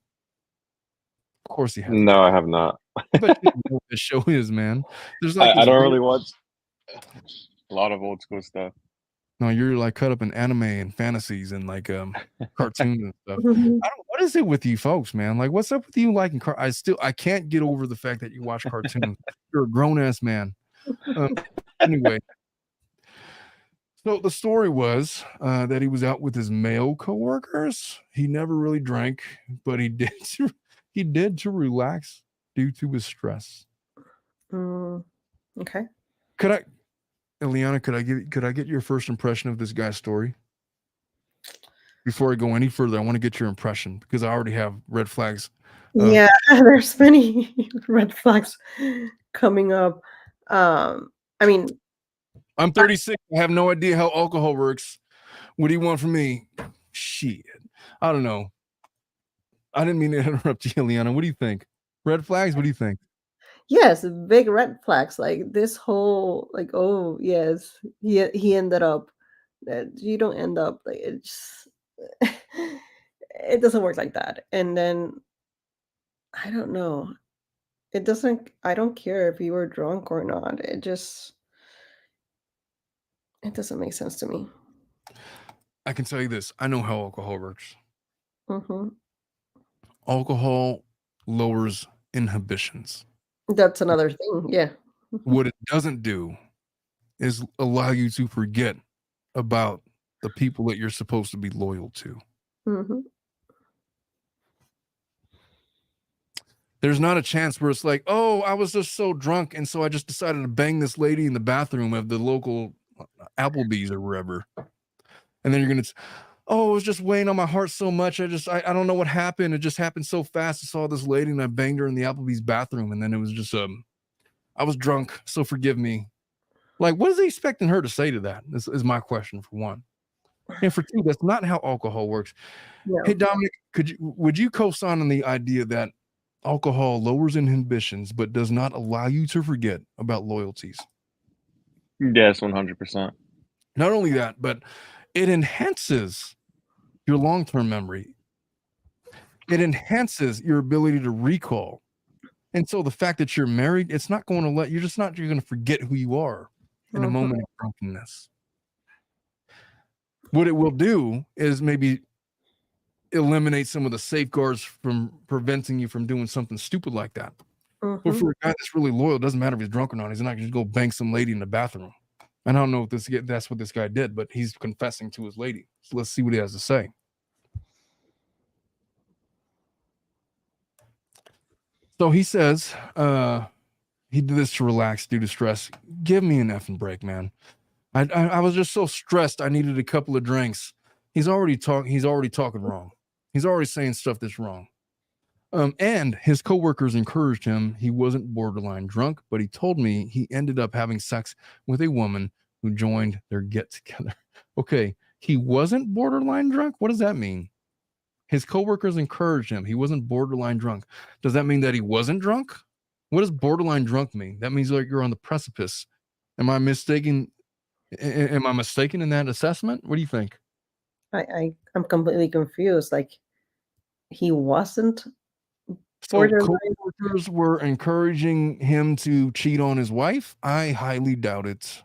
Of course he has. No, I have not. But you know what the show is, man. There's like I don't really watch a lot of old school stuff. No, you're like cut up in anime and fantasies and like cartoons and stuff. What is it with you folks, man? Like, what's up with you liking I can't get over the fact that you watch cartoons. You're a grown-ass man. Anyway, so the story was that he was out with his male coworkers. He never really drank, but he did to relax due to his stress. Okay. Ileana, could I get your first impression of this guy's story? Before I go any further, I want to get your impression because I already have red flags. Yeah, there's many red flags coming up. I mean, I'm 36. I have no idea how alcohol works. What do you want from me? Shit. I don't know. I didn't mean to interrupt you, Ileana. What do you think? Red flags? What do you think? yes, big red flags. Like this whole, like, oh yes, he ended up. That you don't end up like it. Just, it doesn't work like that. And then I don't know. It doesn't. I don't care if you were drunk or not. It doesn't make sense to me. I can tell you this. I know how alcohol works. Mm-hmm. Alcohol lowers inhibitions. That's another thing. Yeah. What it doesn't do is allow you to forget about the people that you're supposed to be loyal to. Mm-hmm. There's not a chance where it's like, oh, I was just so drunk, and so I just decided to bang this lady in the bathroom of the local Applebee's or wherever. And then you're going to, oh, it was just weighing on my heart so much. I don't know what happened. It just happened so fast. I saw this lady and I banged her in the Applebee's bathroom. And then it was just, I was drunk, so forgive me. Like, what is he expecting her to say to that? This is my question for one. And for two, that's not how alcohol works. Yeah. Hey, Dominic, would you co-sign on the idea that alcohol lowers inhibitions, but does not allow you to forget about loyalties? Yes, 100%. Not only that, but it enhances your long-term memory. It enhances your ability to recall. And so the fact that you're married, it's not going to you're going to forget who you are in a moment of drunkenness. What it will do is maybe eliminate some of the safeguards from preventing you from doing something stupid like that. But for a guy that's really loyal, it doesn't matter if he's drunk or not. He's not going to go bang some lady in the bathroom. And I don't know if that's what this guy did, but he's confessing to his lady. So let's see what he has to say. So he says he did this to relax due to stress. Give me an effing break, man. I was just so stressed. I needed a couple of drinks. He's already talking wrong. He's already saying stuff that's wrong. And his coworkers encouraged him. He wasn't borderline drunk, but he told me he ended up having sex with a woman who joined their get together. Okay, he wasn't borderline drunk. What does that mean? His coworkers encouraged him. He wasn't borderline drunk. Does that mean that he wasn't drunk? What does borderline drunk mean? That means like you're on the precipice. Am I mistaken? Am I mistaken in that assessment? What do you think? I'm completely confused. Like, he wasn't So borderline. coworkers were encouraging him to cheat on his wife? I highly doubt it.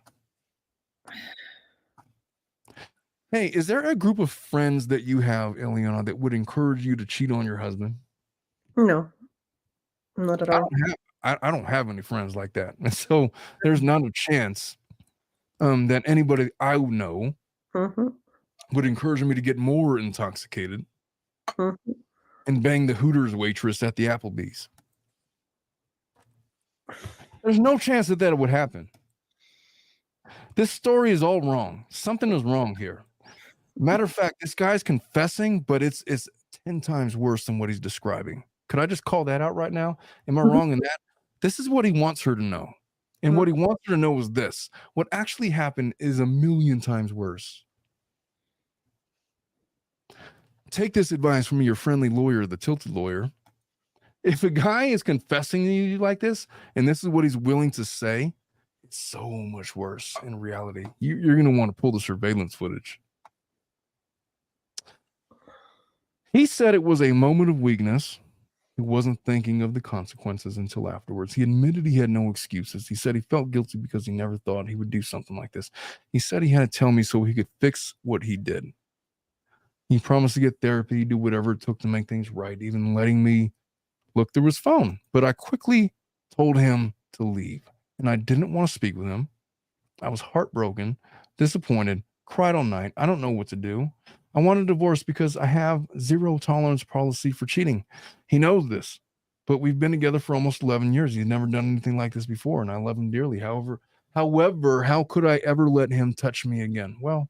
Hey, is there a group of friends that you have, Ileana, that would encourage you to cheat on your husband? No, not at I all. don't have any friends like that. And so there's not a chance that anybody I know Mm-hmm. would encourage me to get more intoxicated Mm-hmm. and bang the Hooters waitress at the Applebee's. There's no chance that would happen. This story is all wrong. Something is wrong here. Matter of fact, this guy's confessing, but it's 10 times worse than what he's describing. Could I just call that out right now? Am I wrong in that? This is what he wants her to know. And what he wants her to know is this. What actually happened is a million times worse. Take this advice from your friendly lawyer, the Tilted Lawyer. If a guy is confessing to you like this, and this is what he's willing to say, it's so much worse in reality. You're going to want to pull the surveillance footage. He said it was a moment of weakness. He wasn't thinking of the consequences until afterwards. He admitted he had no excuses. He said he felt guilty because he never thought he would do something like this. He said he had to tell me so he could fix what he did. He promised to get therapy, do whatever it took to make things right, even letting me look through his phone. But I quickly told him to leave, and I didn't want to speak with him. I was heartbroken, disappointed, cried all night. I don't know what to do. I want a divorce because I have zero tolerance policy for cheating. He knows this, but we've been together for almost 11 years. He's never done anything like this before, and I love him dearly. However, how could I ever let him touch me again? Well,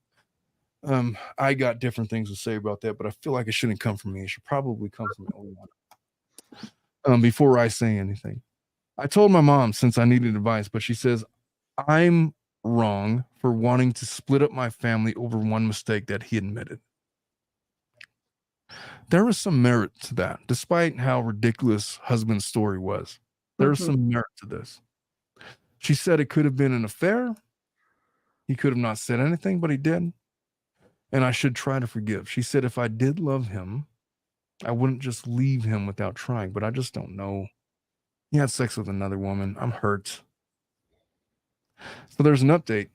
I got different things to say about that, but I feel like it shouldn't come from me. It should probably come from Ileana. Before I say anything, I told my mom since I needed advice, but she says I'm wrong for wanting to split up my family over one mistake that he admitted. There is some merit to that, despite how ridiculous husband's story was. There's some merit to this. She said it could have been an affair. He could have not said anything, but he did. And I should try to forgive. She said if I did love him, I wouldn't just leave him without trying, but I just don't know. He had sex with another woman. I'm hurt. So there's an update.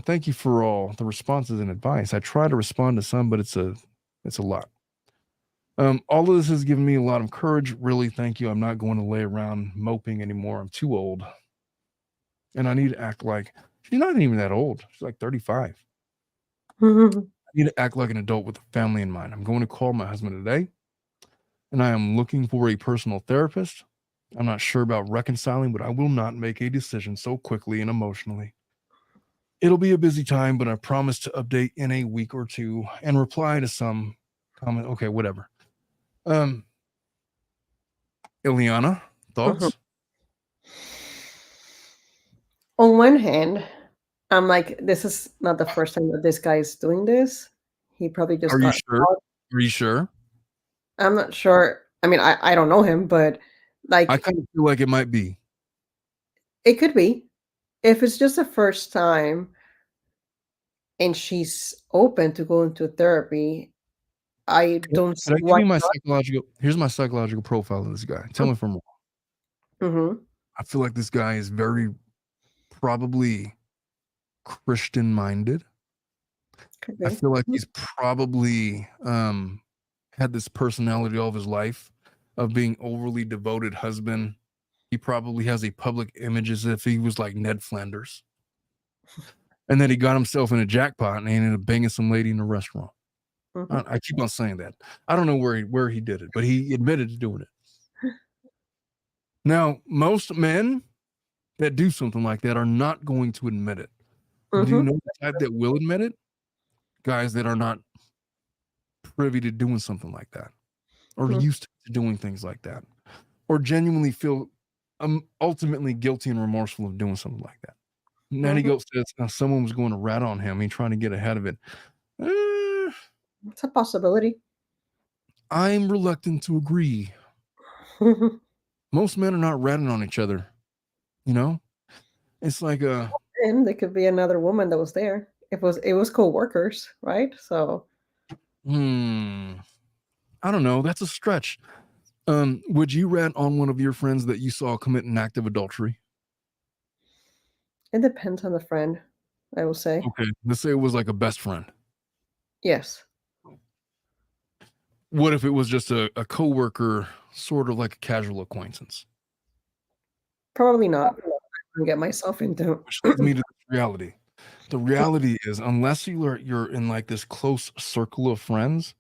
Thank you for all the responses and advice. I try to respond to some, but it's a lot. All of this has given me a lot of courage. Really, thank you. I'm not going to lay around moping anymore. I'm too old. And I need to act like she's not even that old. She's like 35. I need to act like an adult with a family in mind. I'm going to call my husband today, and I am looking for a personal therapist. I'm not sure about reconciling, but I will not make a decision so quickly and emotionally. It'll be a busy time, but I promise to update in a week or two and reply to some comment. Okay, whatever. Ileana, thoughts? On one hand, I'm like, this is not the first time that this guy is doing this. He probably just Are you got sure? caught. Are you sure? I'm not sure. I mean, I don't know him, but like, I kind of feel like it might be. it could be. If it's just the first time and she's open to going to therapy, I don't see Can I give why you my not. psychological? Here's my psychological profile of this guy. Tell me if I'm wrong. Mhm. I feel like this guy is very probably Christian minded. Could I be. feel like he's probably had this personality all of his life of being overly devoted husband. He probably has a public image as if he was like Ned Flanders. And then he got himself in a jackpot and he ended up banging some lady in a restaurant. Mhm. I keep on saying that. I don't know where he did it, but he admitted to doing it. Now, most men that do something like that are not going to admit it. Do you Mhm. know the type that will admit it? Guys that are not privy to doing something like that, or Mhm. used to doing things like that, or genuinely feel ultimately guilty and remorseful of doing something like that. Nanny Mhm. Goat says someone was going to rat on him. He trying to get ahead of it. Eh, It's a possibility. I'm reluctant to agree. Most men are not ratting on each other. You know, it's like And there could be another woman that was there. It was co-workers, right? So I don't know. That's a stretch. Would you rat on one of your friends that you saw commit an act of adultery? it depends on the friend, I will say. Okay, let's say it was like a best friend. Yes. What if it was just a coworker, sort of like a casual acquaintance? Probably not. I get myself into. Which leads me to the reality. The reality is, unless you're in like this close circle of friends,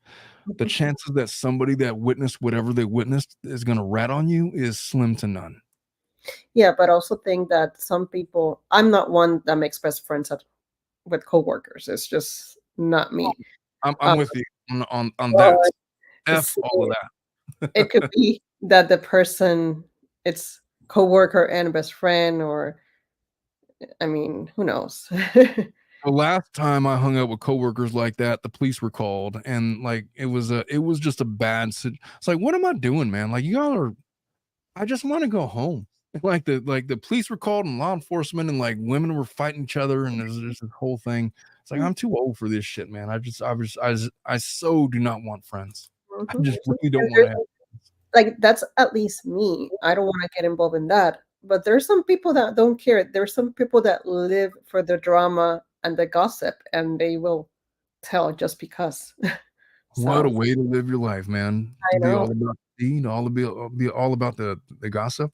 the chances that somebody that witnessed whatever they witnessed is going to rat on you is slim to none. Yeah, but I also think that some people. I'm not one that makes best friends with coworkers. It's just not me. I'm Uh, with you on that. well, F it's, all of that. it could be that the person it's coworker and best friend, or I mean, who knows? The last time I hung out with coworkers like that, the police were called, and like it was just a bad. It's like, what am I doing, man? Like y'all are. I just want to go home. Like the police were called and law enforcement and like women were fighting each other and there's just this whole thing. It's like I'm too old for this shit, man. I so do not want friends. I Mhm. just really don't And want there's to have. like that's at least me. I don't want to get involved in that. But there's some people that don't care. There's some people that live for the drama and the gossip, and they will tell just because. What a So way to live your life, man. To I be know. all about be all about the gossip.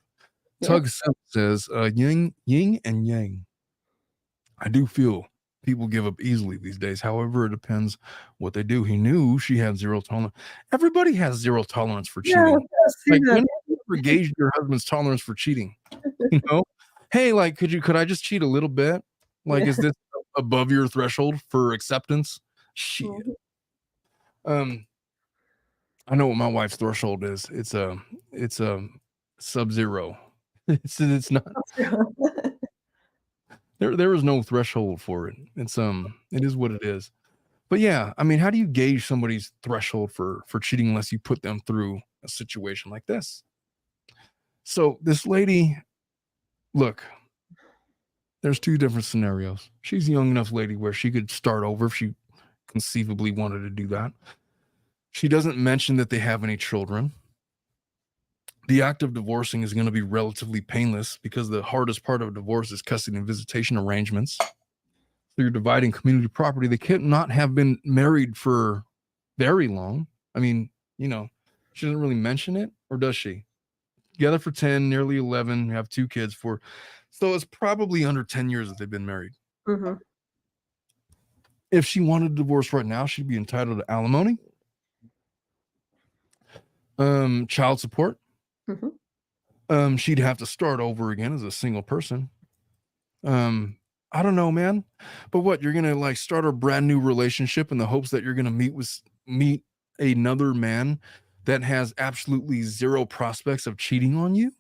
Yeah. Tug Sim says, yin and yang. I do feel people give up easily these days. However, it depends what they do. He knew she had zero tolerance. Everybody has zero tolerance for Yeah, cheating. I see Like, that. when have you ever gauged your husband's tolerance for cheating? You know? Hey, like, could I just cheat a little bit? Like, Yeah. is this above your threshold for acceptance? Shit. Mhm. Um, I know what my wife's threshold is. It's a sub-zero. It's not there is no threshold for it. It is what it is. But yeah, I mean, how do you gauge somebody's threshold for cheating unless you put them through a situation like this? So this lady, look, there's two different scenarios. She's a young enough lady where she could start over if she conceivably wanted to do that. She doesn't mention that they have any children. The act of divorcing is going to be relatively painless because the hardest part of a divorce is custody and visitation arrangements. So you're dividing community property. They can't not have been married for very long. I mean, you know, she doesn't really mention it, or does she? Together for 10, nearly 11, have two kids for. So it's probably under 10 years that they've been married. Mhm. If she wanted a divorce right now, she'd be entitled to alimony, child support. Mhm. She'd have to start over again as a single person. I don't know, man. But what, you're gonna like start a brand new relationship in the hopes that you're gonna meet another man that has absolutely zero prospects of cheating on you?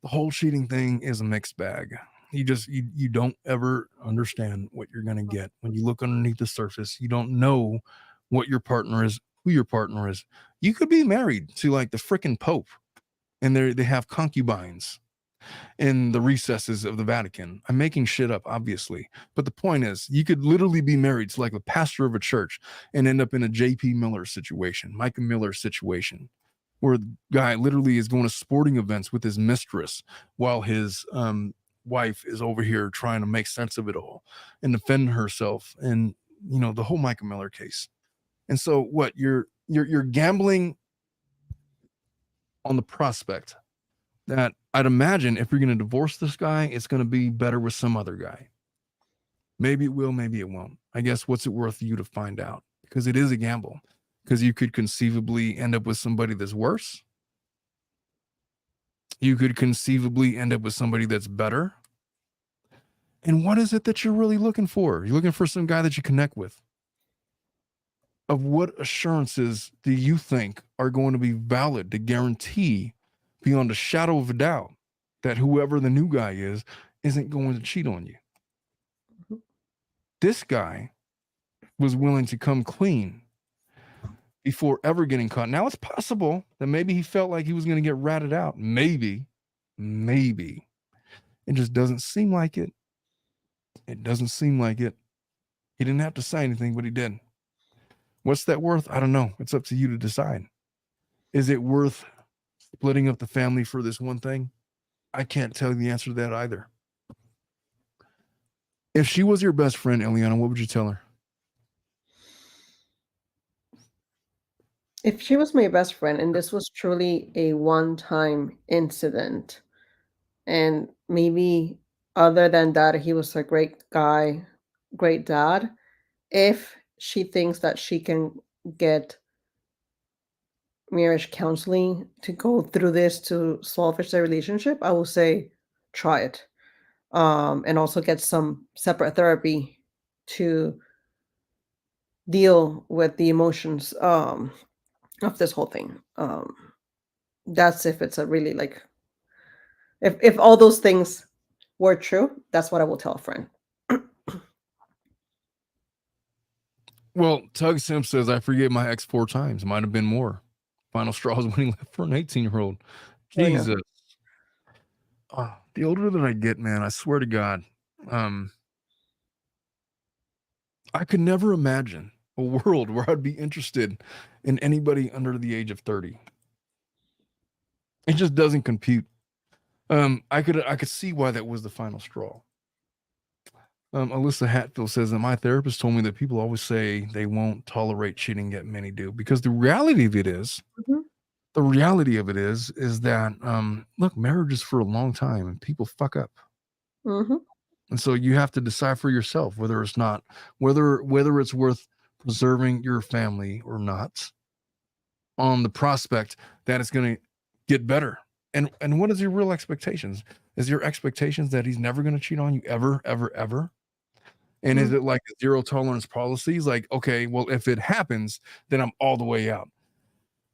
The whole cheating thing is a mixed bag. You don't ever understand what you're gonna get when you look underneath the surface. You don't know what your partner is, who your partner is. You could be married to like the freaking Pope, and they have concubines in the recesses of the Vatican. I'm making shit up, obviously. But the point is, you could literally be married to like the pastor of a church and end up in a JP Miller situation, Micah Miller situation, where the guy literally is going to sporting events with his mistress while his wife is over here trying to make sense of it all and defend herself. And, you know, the whole Micah Miller case. And so what you're gambling on the prospect that I'd imagine if you're going to divorce this guy, it's going to be better with some other guy. Maybe it will, maybe it won't. I guess what's it worth you to find out? Because it is a gamble. Because you could conceivably end up with somebody that's worse. You could conceivably end up with somebody that's better. And what is it that you're really looking for? You're looking for some guy that you connect with. Of what assurances do you think are going to be valid to guarantee beyond a shadow of a doubt that whoever the new guy is isn't going to cheat on you? This guy was willing to come clean before ever getting caught. Now it's possible that maybe he felt like he was going to get ratted out. Maybe. It just doesn't seem like it. It doesn't seem like it. He didn't have to say anything, but he did. What's that worth? I don't know. It's up to you to decide. Is it worth splitting up the family for this one thing? I can't tell you the answer to that either. If she was your best friend, Eliana, what would you tell her? If she was my best friend and this was truly a one-time incident, and maybe other than that, he was a great guy, great dad, if she thinks that she can get marriage counseling to go through this to salvage their relationship, I will say try it. And also get some separate therapy to deal with the emotions of this whole thing. That's if it's a really like if all those things were true, that's what I will tell a friend. Well, Tug Sim says, I forgave my ex 4 times. Might have been more. Final straws when he left for an 18-year-old. Oh, yeah. Jesus. The older that I get, man, I swear to God, I could never imagine a world where I'd be interested in anybody under the age of 30. It just doesn't compute. I could see why that was the final straw. Alyssa Hatfield says that my therapist told me that people always say they won't tolerate cheating, yet many do. Because the reality of it is, Mhm. is that look, marriage is for a long time and people fuck up. Mhm. And so you have to decide for yourself whether it's worth preserving your family or not, on the prospect that it's going to get better. And what is your real expectations? Is your expectations that he's never going to cheat on you ever, ever, ever? And is it like a zero tolerance policy? It's like, okay, well, if it happens, then I'm all the way out.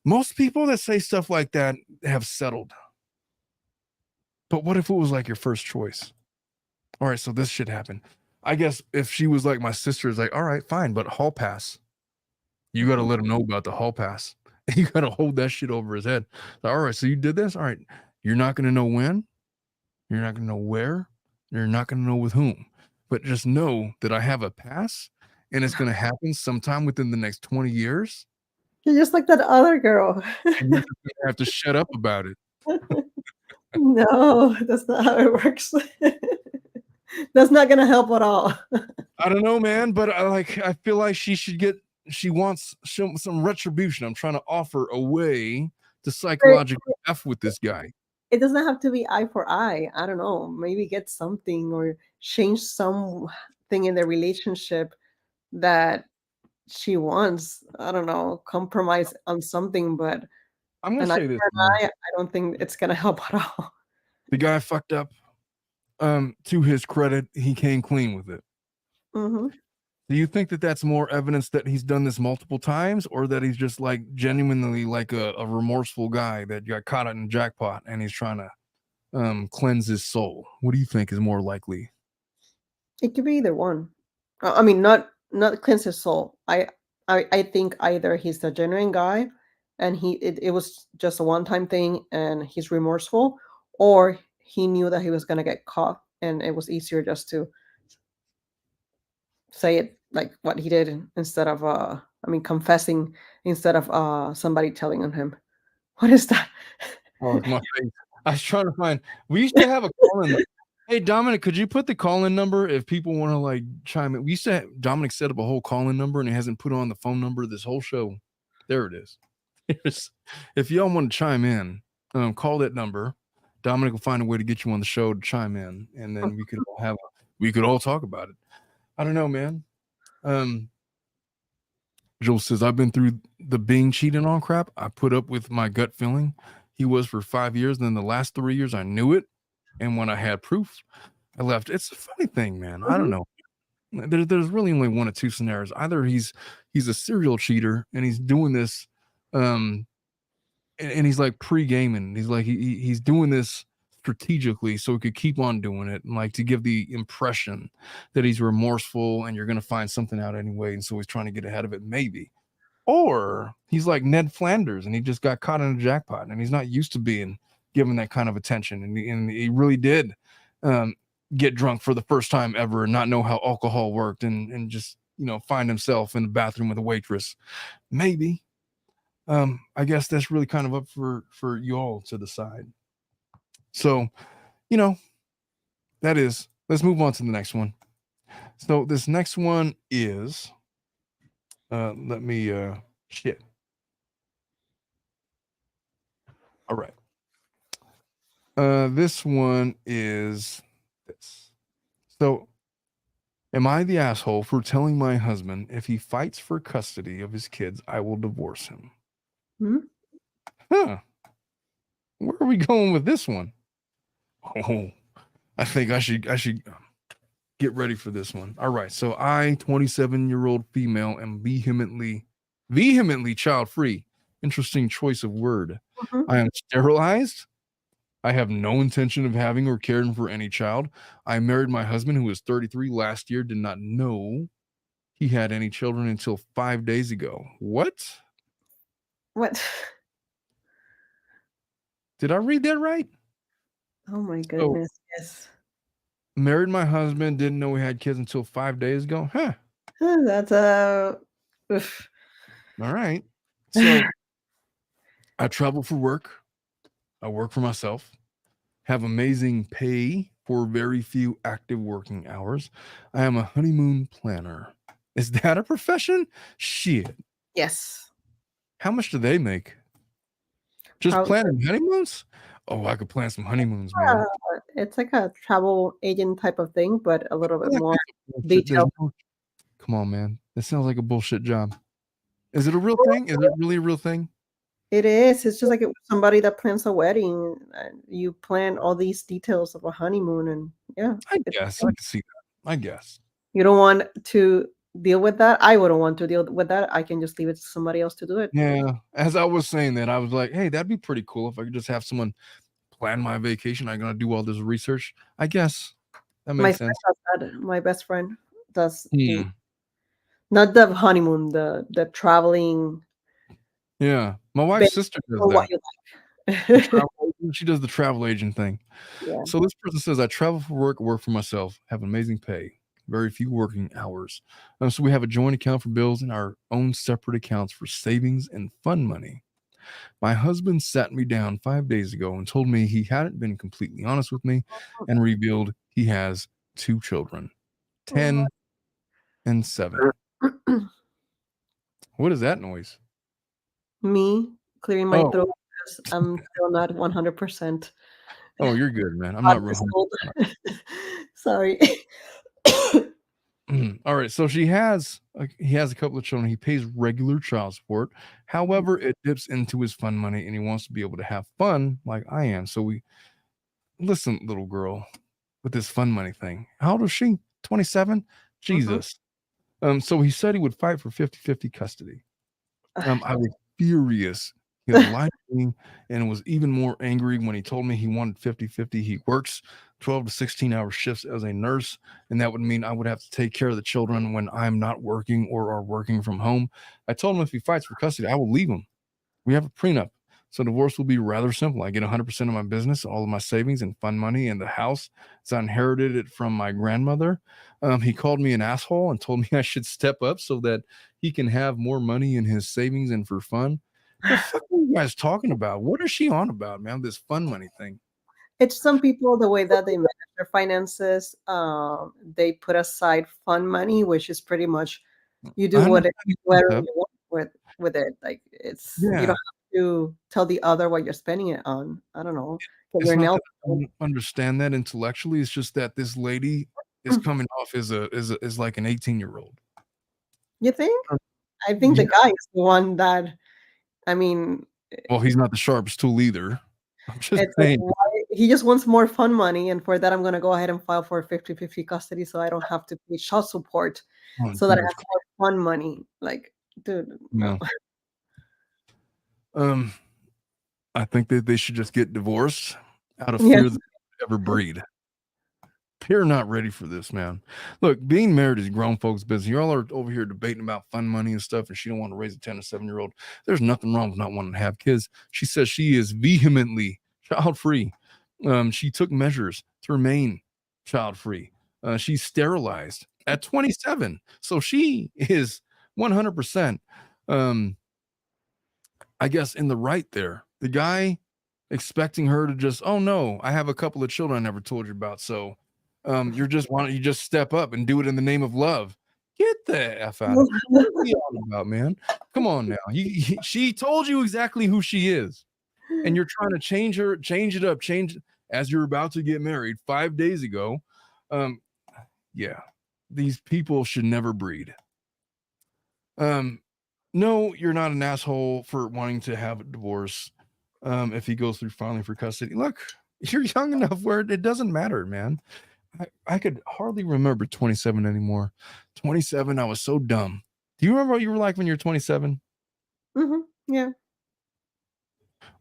Most people that say stuff like that have settled. But what if it was like your first choice? All right, so this should happen. I guess if she was like my sister, is like, all right, fine, but hall pass. You got to let him know about the hall pass. You got to hold that shit over his head. So, all right, so you did this. All right, you're not going to know when. You're not going to know where. You're not going to know with whom. But just know that I have a pass, and it's going to happen sometime within the next 20 years. You're just like that other girl. And you're just going to have to shut up about it. No, that's not how it works. That's not going to help at all. I don't know, man, but I feel like she wants some retribution. I'm trying to offer a way to psychologically F with this guy. It doesn't have to be eye for eye. I don't know. Maybe get something or change something in their relationship that she wants. I don't know. Compromise on something, but I'm going to say this. I don't think it's going to help at all. The guy fucked up. To his credit, he came clean with it. Mm-hmm. Do you think that that's more evidence that he's done this multiple times, or that he's just like genuinely like a remorseful guy that got caught in a jackpot and he's trying to cleanse his soul? What do you think is more likely? It could be either one. I mean, not cleanse his soul. I think either he's a genuine guy and it was just a one-time thing and he's remorseful, or he knew that he was going to get caught and it was easier just to say it like what he did instead of confessing instead of somebody telling on him. What is that? Oh, my face. I was trying to find. We used to have a call-in. Hey, Dominic, could you put the call-in number if people want to like chime in? We used to have Dominic set up a whole call-in number and he hasn't put on the phone number this whole show. There it is. If y'all want to chime in, call that number. Dominic will find a way to get you on the show to chime in, and then we could all talk about it. I don't know, man. Joel says, I've been through the being cheated on crap. I put up with my gut feeling. He was for 5 years. And then the last 3 years, I knew it. And when I had proof, I left. It's a funny thing, man. I don't know. There's really only one of two scenarios. Either he's a serial cheater and he's doing this, and he's like pre-gaming. He's like he's doing this strategically so he could keep on doing it and like to give the impression that he's remorseful and you're going to find something out anyway, and so he's trying to get ahead of it, maybe. Or he's like Ned Flanders and he just got caught in a jackpot and he's not used to being given that kind of attention, and he really did get drunk for the first time ever and not know how alcohol worked, and just find himself in the bathroom with a waitress, maybe. I guess that's really kind of up for you all to decide. So, that is. Let's move on to the next one. So this next one is, let me shit. All right. This one is this. So, am I the asshole for telling my husband if he fights for custody of his kids, I will divorce him? Huh. Where are we going with this one? Oh, I think I should get ready for this one. All right. So I, 27-year-old female, am vehemently child-free. Interesting choice of word. I am sterilized. I have no intention of having or caring for any child. I married my husband, who was 33 last year, did not know he had any children until 5 days ago. What? Did I read that right? Oh my goodness. Yes. Married my husband, didn't know we had kids until 5 days ago. Huh. That's oof. All right. So I travel for work. I work for myself. Have amazing pay for very few active working hours. I am a honeymoon planner. Is that a profession? Shit. Yes. How much do they make? Just Probably- planning honeymoons? Oh, I could plan some honeymoons, man. It's like a travel agent type of thing, but a little bit more Bullshit. There's detailed. Come on, man. That sounds like a bullshit job. Is it a real thing? Is it really a real thing? It is. It's just like somebody that plans a wedding. You plan all these details of a honeymoon, and yeah, I guess I can see that. I guess. you don't want to deal with that. I wouldn't want to deal with that. I can just leave it to somebody else to do it. Yeah. As I was saying that, I was like, hey, that'd be pretty cool if I could just have someone plan my vacation. I'm gonna do all this research. I guess that makes sense. My best friend does not the honeymoon, the traveling. Yeah, my wife's sister does For what that. you like. She does the travel agent thing. Yeah. So this person says, I travel for work for myself, have amazing pay, very few working hours. So we have a joint account for bills and our own separate accounts for savings and fun money. My husband sat me down 5 days ago and told me he hadn't been completely honest with me and revealed he has 2 children, 10 and 7. What is that noise? Me clearing my Oh. throat because I'm still not 100%. Oh, you're good, man. I'm not real. Sorry. All right. So he has a couple of children. He pays regular child support. However, it dips into his fun money and he wants to be able to have fun like I am. So listen, little girl, with this fun money thing. How old is she? 27? Jesus. So he said he would fight for 50-50 custody. I was furious. He was lying to me and was even more angry when he told me he wanted 50-50. He works 12 to 16-hour shifts as a nurse, and that would mean I would have to take care of the children when I'm not working or are working from home. I told him if he fights for custody, I will leave him. We have a prenup. So divorce will be rather simple. I get 100% of my business, all of my savings and fun money, and the house. So I inherited it from my grandmother. He called me an asshole and told me I should step up so that he can have more money in his savings and for fun. What the fuck are you guys talking about? What is she on about, man? This fun money thing. It's some people, the way that they manage their finances, they put aside fun money, which is pretty much you do whatever you want with it. Like you don't have to tell the other what you're spending it on. I don't know. It's not that I don't understand that intellectually. It's just that this lady is coming off as like an 18-year-old. You think? I think the guy is the one that, I mean, Well, he's not the sharpest tool either. I'm just it's like, saying. why? He just wants more fun money, and for that, I'm gonna go ahead and file for 50-50 custody, so I don't have to pay child support, Oh, so that I Jesus have more fun money. Like, dude, no. I think that they should just get divorced out of Yeah. fear that they ever breed. They're not ready for this, man. Look, being married is grown folks' business. Y'all are over here debating about fun money and stuff, and she don't want to raise a 10 or 7-year-old. There's nothing wrong with not wanting to have kids. She says she is vehemently child-free. She took measures to remain child-free. She's sterilized at 27. So she is 100%, I guess, in the right there. The guy expecting her to just, oh no, I have a couple of children I never told you about. So you just step up and do it in the name of love. Get the F out of here. What are we all about, man? Come on now. She told you exactly who she is. And you're trying to change it up, as you're about to get married 5 days ago. Yeah, these people should never breed. No, you're not an asshole for wanting to have a divorce. If he goes through filing for custody, look, you're young enough where it doesn't matter, man. I could hardly remember 27 anymore. 27, I was so dumb. Do you remember what you were like when you were 27? Yeah.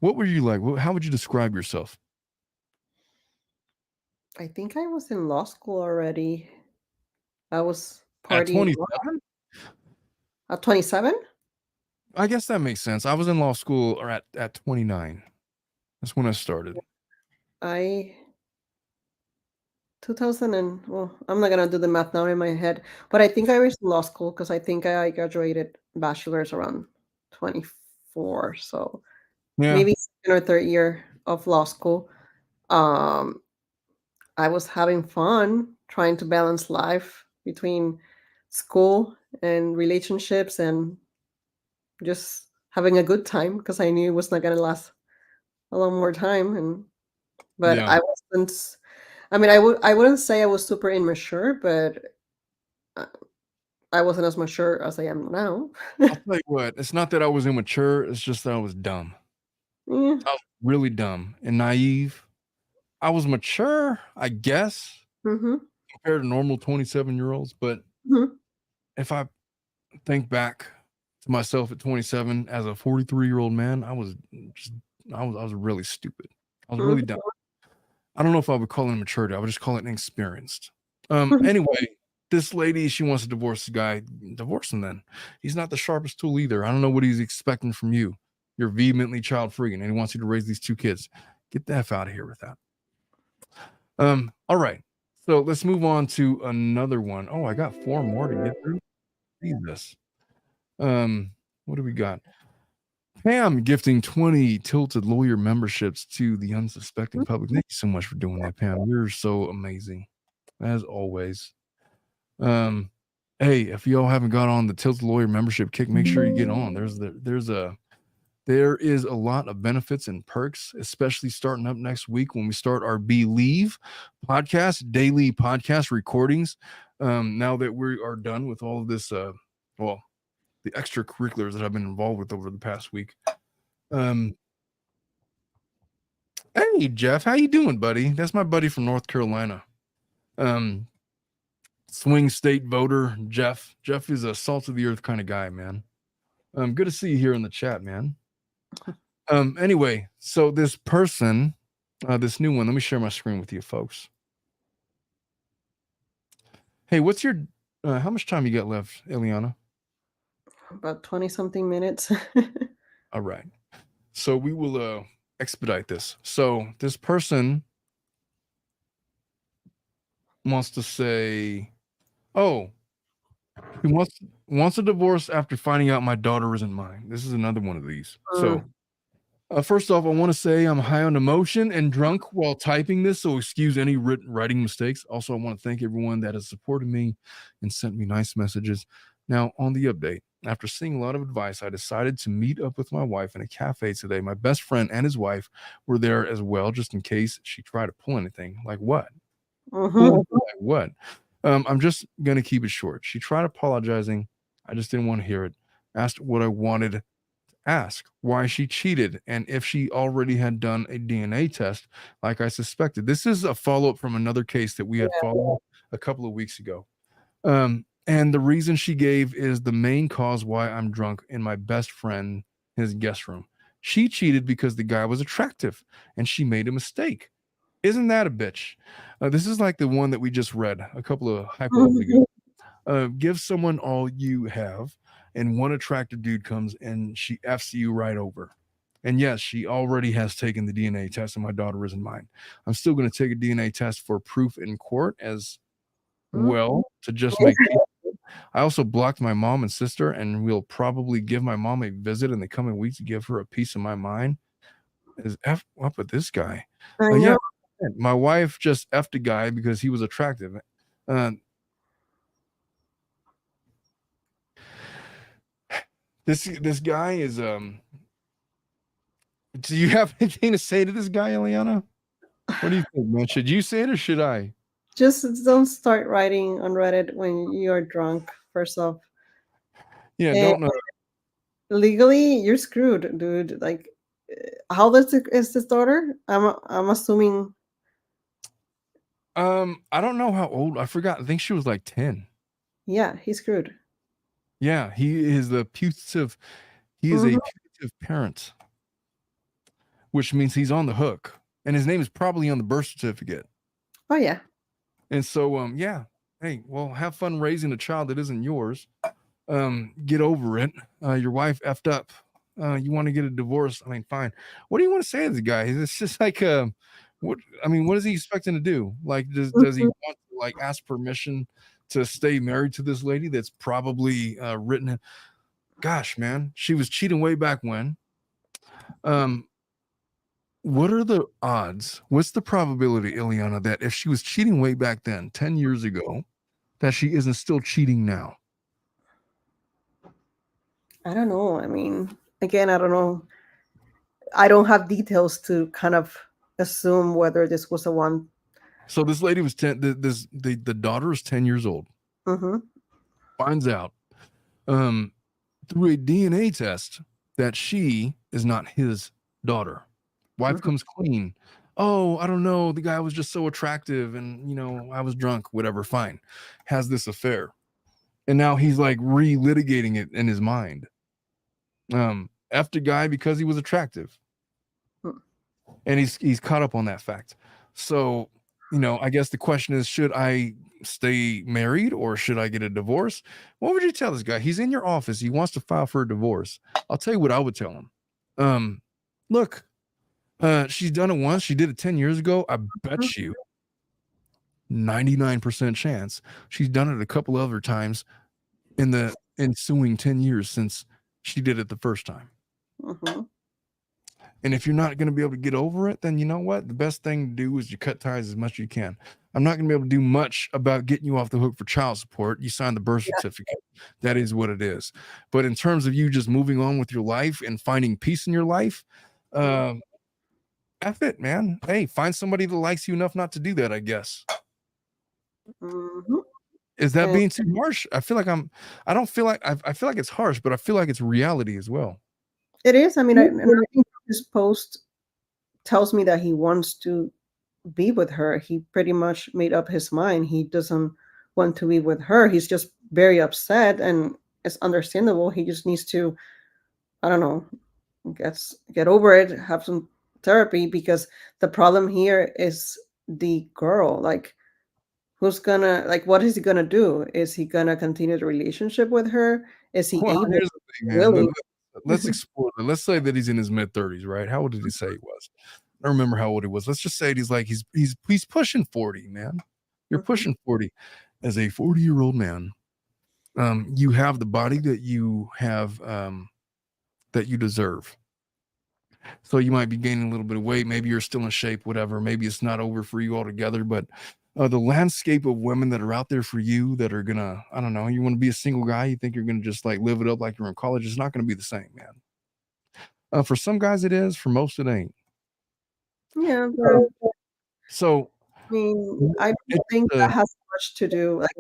What were you like? How would you describe yourself? I think I was in law school already. I was At partying 27? at 27. I guess that makes sense. I was in law school or at 29. That's when I started. 2000 and, well, I'm not gonna do the math now in my head, but I think I was in law school because I think I graduated bachelor's around 24. So Yeah. maybe second or third year of law school. I was having fun trying to balance life between school and relationships and just having a good time because I knew it was not gonna last a long more time. But Yeah. I wasn't. I mean, I wouldn't say I was super immature, but I wasn't as mature as I am now. I'll tell you what, it's not that I was immature, it's just that I was dumb. Yeah. I was really dumb and naive. I was mature, I guess, Mhm. compared to normal 27-year-olds. But Mhm. if I think back to myself at 27 as a 43-year-old man, I was really stupid. I was really dumb. I don't know if I would call it maturity. I would just call it inexperienced. Anyway, this lady, she wants to divorce the guy. Divorce him then. He's not the sharpest tool either. I don't know what he's expecting from you. You're vehemently child-free, and he wants you to raise these 2 kids. Get the F out of here with that. All right. So let's move on to another one. Oh, I got 4 more to get through. Jesus. What do we got? Pam gifting 20 Tilted Lawyer memberships to the unsuspecting public. Thank you so much for doing that, Pam. You're so amazing, as always. Hey, if y'all haven't got on the Tilted Lawyer membership kick, make sure you get on. There is a lot of benefits and perks, especially starting up next week when we start our Believe podcast, daily podcast recordings. Now that we are done with all of this, the extracurriculars that I've been involved with over the past week. Hey, Jeff, how you doing, buddy? That's my buddy from North Carolina. Swing state voter, Jeff. Jeff is a salt of the earth kind of guy, man. Good to see you here in the chat, man. Anyway, so this person, this new one, let me share my screen with you folks. Hey, what's your, how much time you got left, Eliana? About 20 something minutes. All right. So we will expedite this. So this person wants to say, oh, he wants a divorce after finding out my daughter isn't mine. This is another one of these. So first off, I want to say I'm high on emotion and drunk while typing this, so excuse any writing mistakes. Also, I want to thank everyone that has supported me and sent me nice messages. Now, on the update, after seeing a lot of advice, I decided to meet up with my wife in a cafe today. My best friend and his wife were there as well, just in case she tried to pull anything. Like what? Like what? I'm just gonna keep it short. She tried apologizing. I just didn't want to hear it. Asked what I wanted to ask, why she cheated, and if she already had done a DNA test, like I suspected. This is a follow-up from another case that we had followed a couple of weeks ago. And the reason she gave is the main cause why I'm drunk in my best friend, his guest room. She cheated because the guy was attractive and she made a mistake. Isn't that a bitch? This is like the one that we just read a couple of hypo ago. Give someone all you have, and one attractive dude comes and she F's you right over. And yes, she already has taken the DNA test, and my daughter isn't mine. I'm still going to take a DNA test for proof in court as well to just make peace. I also blocked my mom and sister, and we'll probably give my mom a visit in the coming weeks to give her a piece of my mind. Is F up with this guy? Yeah, my wife just effed a guy because he was attractive. This guy is Do you have anything to say to this guy, Eliana? What do you think, man? Should you say it or should I? Just don't start writing on Reddit when you're drunk, first off. Yeah, And don't know. legally, you're screwed, dude. Like, how old is this daughter? I'm assuming. I don't know how old. I forgot. I think she was like 10. Yeah, he's screwed. Yeah, he is a putative parent, which means he's on the hook, and his name is probably on the birth certificate. Oh yeah. And so, yeah. Hey, well, have fun raising a child that isn't yours. Get over it. Your wife effed up. You want to get a divorce? I mean, fine. What do you want to say to the guy? It's just like, what is he expecting to do? Like, does he want to like ask permission to stay married to this lady that's probably written? Gosh, man, she was cheating way back when. What are the odds? What's the probability, Ileana, that if she was cheating way back then, 10 years ago, that she isn't still cheating now? I don't know. I mean, again, I don't know. I don't have details to kind of assume whether this was a one. So this lady was 10. The daughter is 10 years old. Finds out through a DNA test that she is not his daughter. Wife comes clean. Oh, I don't know. The guy was just so attractive, and I was drunk. Whatever. Fine. Has this affair, and now he's like relitigating it in his mind. Effed a guy because he was attractive, and he's caught up on that fact. So, I guess the question is, should I stay married or should I get a divorce? What would you tell this guy? He's in your office. He wants to file for a divorce. I'll tell you what I would tell him. Look, she's done it once. She did it 10 years ago. I bet you 99% chance she's done it a couple other times in the ensuing 10 years since she did it the first time. And if you're not going to be able to get over it, then you know what? The best thing to do is you cut ties as much as you can. I'm not going to be able to do much about getting you off the hook for child support. You signed the birth certificate. That is what it is. But in terms of you just moving on with your life and finding peace in your life, F it, man. Hey, find somebody that likes you enough not to do that, I guess. Is that being too harsh? I feel like I feel like it's harsh, but I feel like it's reality as well. It is. I mean, I think this post tells me that he wants to be with her. He pretty much made up his mind. He doesn't want to be with her. He's just very upset, and it's understandable. He just needs to, I don't know, get over it, have some therapy, because the problem here is the girl. Like, who's gonna, like, what is he gonna do? Is he gonna continue the relationship with her? Is he able? Here's the thing, man. Really? Let's explore it. Let's say that he's in his mid-30s, right? How old did he say he was? I don't remember how old he was. Let's just say he's pushing 40, man. You're pushing 40. As a 40-year-old man, you have the body that you have that you deserve. So you might be gaining a little bit of weight. Maybe you're still in shape, whatever. Maybe it's not over for you altogether, but the landscape of women that are out there for you that are gonna, I don't know, you want to be a single guy, you think you're gonna just like live it up like you're in college, it's not gonna be the same, man. For some guys it is, for most it ain't. Yeah. Bro. So mean, I don't It's, think that has much to do. Like,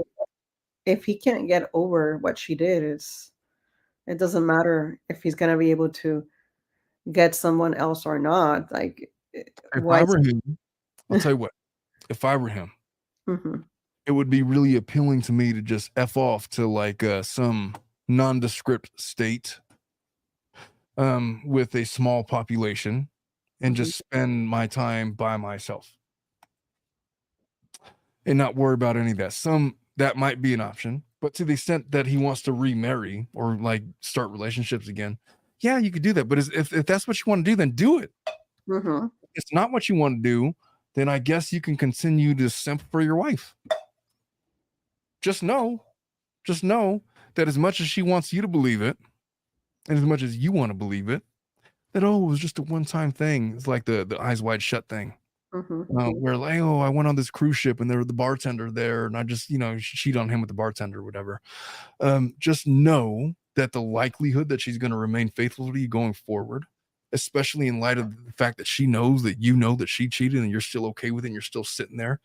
if he can't get over what she did, it doesn't matter if he's gonna be able to get someone else or not. Like, if why? I were him, I'll tell you what. If I were him, Mhm. it would be really appealing to me to just F off to like some nondescript state with a small population and Mhm. just spend my time by myself and not worry about any of that. That might be an option, but to the extent that he wants to remarry or like start relationships again, yeah, you could do that. But if that's what you want to do, then do it. Mhm. If it's not what you want to do, then I guess you can continue to simp for your wife. Just know that as much as she wants you to believe it, and as much as you want to believe it, that it was just a one-time thing. It's like the eyes wide shut thing. Mhm. Where like, oh, I went on this cruise ship and there was the bartender there, and I just, cheat on him with the bartender or whatever. Just know that the likelihood that she's going to remain faithful to you going forward, especially in light of the fact that she knows that you know that she cheated and you're still okay with it and you're still sitting there,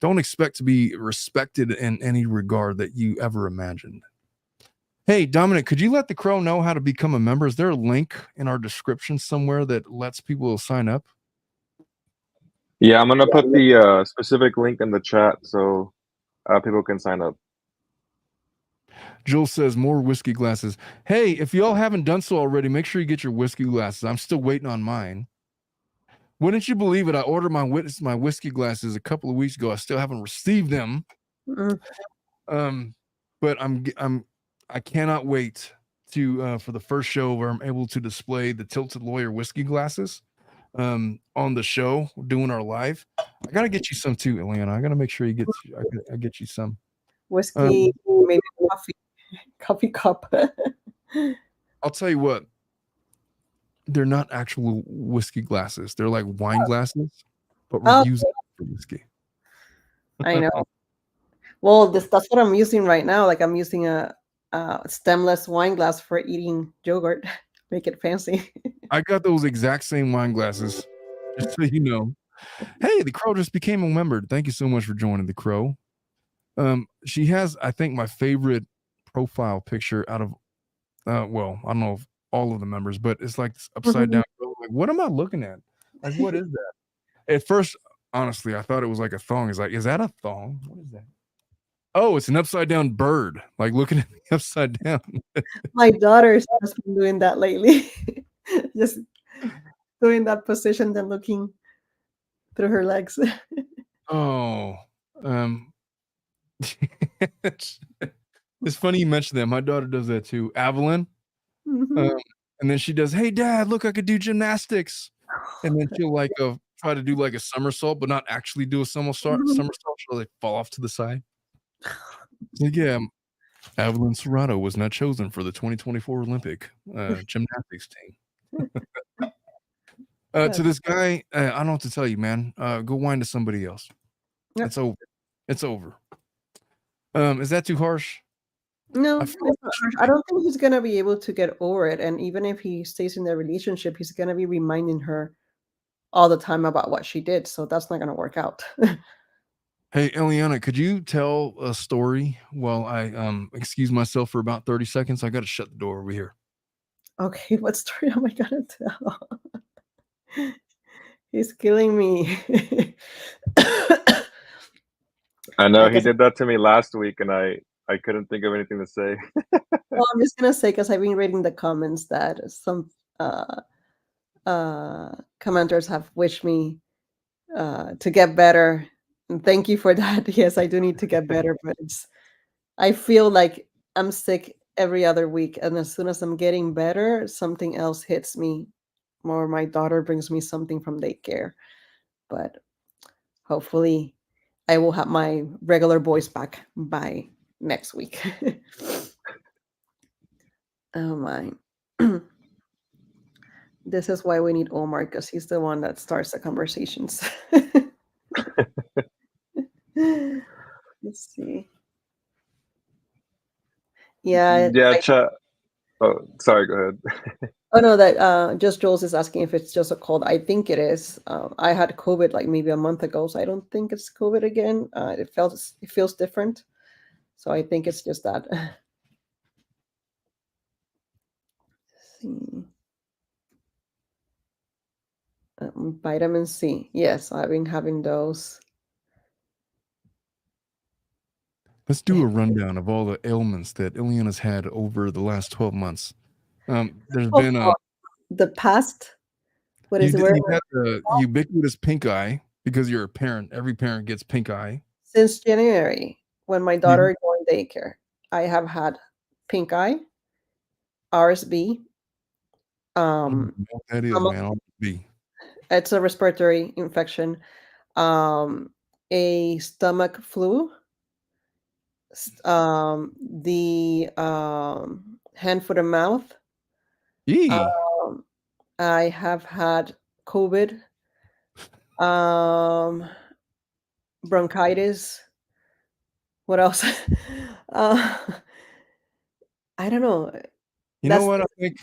don't expect to be respected in any regard that you ever imagined. Hey, Dominic, could you let the Crow know how to become a member? Is there a link in our description somewhere that lets people sign up? Yeah, I'm gonna put the specific link in the chat so people can sign up. Jules says more whiskey glasses. Hey, if y'all haven't done so already, make sure you get your whiskey glasses. I'm still waiting on mine. Wouldn't you believe it? I ordered my whiskey glasses a couple of weeks ago. I still haven't received them. Mm. But I cannot wait to for the first show where I'm able to display the Tilted Lawyer whiskey glasses on the show, doing our live. I gotta get you some too, Eliana. I gotta make sure you get. I get you some Whiskey, maybe coffee cup. I'll tell you what. They're not actual whiskey glasses. They're like wine glasses, but we're using for whiskey. I know. Well, that's what I'm using right now. Like, I'm using a stemless wine glass for eating yogurt. Make it fancy. I got those exact same wine glasses, just so you know. Hey, the Crow just became a member. Thank you so much for joining the Crow. She has, I think, my favorite profile picture out of, well, I don't know if all of the members, but it's like this upside down. Like, what am I looking at? Like, what is that? At first, honestly, I thought it was like a thong. It's like, is that a thong? What is that? Oh, it's an upside down bird. Like looking at me upside down. My daughter's just been doing that lately. Just doing that position, then looking through her legs. Oh, it's funny you mentioned that. My daughter does that too. Evelyn. Mhm. And then she does, hey dad, look, I could do gymnastics. And then she'll like try to do like a somersault, but not actually do a somersault. She'll like fall off to the side. Like, yeah, Evelyn Serrato was not chosen for the 2024 Olympic gymnastics team. To this guy, I don't know what to tell you, man. Go whine to somebody else. Yep. It's over. It's over. Is that too harsh? No, it's not harsh. I don't think he's gonna be able to get over it. And even if he stays in the relationship, he's gonna be reminding her all the time about what she did. So that's not gonna work out. Hey, Eliana, could you tell a story while I excuse myself for about 30 seconds? I got to shut the door over here. Okay, what story am I gonna tell? He's killing me. I know Like he did that to me last week, and I couldn't think of anything to say. Well, I'm just gonna say, because I've been reading the comments that some commenters have wished me to get better. And thank you for that. Yes, I do need to get better, but I feel like I'm sick every other week, and as soon as I'm getting better, something else hits me, or my daughter brings me something from daycare. But hopefully, I will have my regular voice back by next week. Oh my. This is why we need Omar, because he's the one that starts the conversations. Let's see. Yeah. Yeah, chat. Oh, sorry. Go ahead. Oh no, that just Jules is asking if it's just a cold. I think it is. I had COVID like maybe a month ago, so I don't think it's COVID again. It feels different, so I think it's just that. Let's see. Vitamin C. Yes, I've been having those. Let's do a rundown of all the ailments that Ileana's had over the last 12 months. There's Oh, been the past. What is it? you had the ubiquitous pink eye because you're a parent. Every parent gets pink eye. Since January, when my daughter joined daycare, I have had pink eye, RSV. I don't know what that is, man. RSV. It's a respiratory infection. A stomach flu. The hand, foot, and mouth. Yee. I have had COVID, bronchitis. What else? I don't know. You know what? I think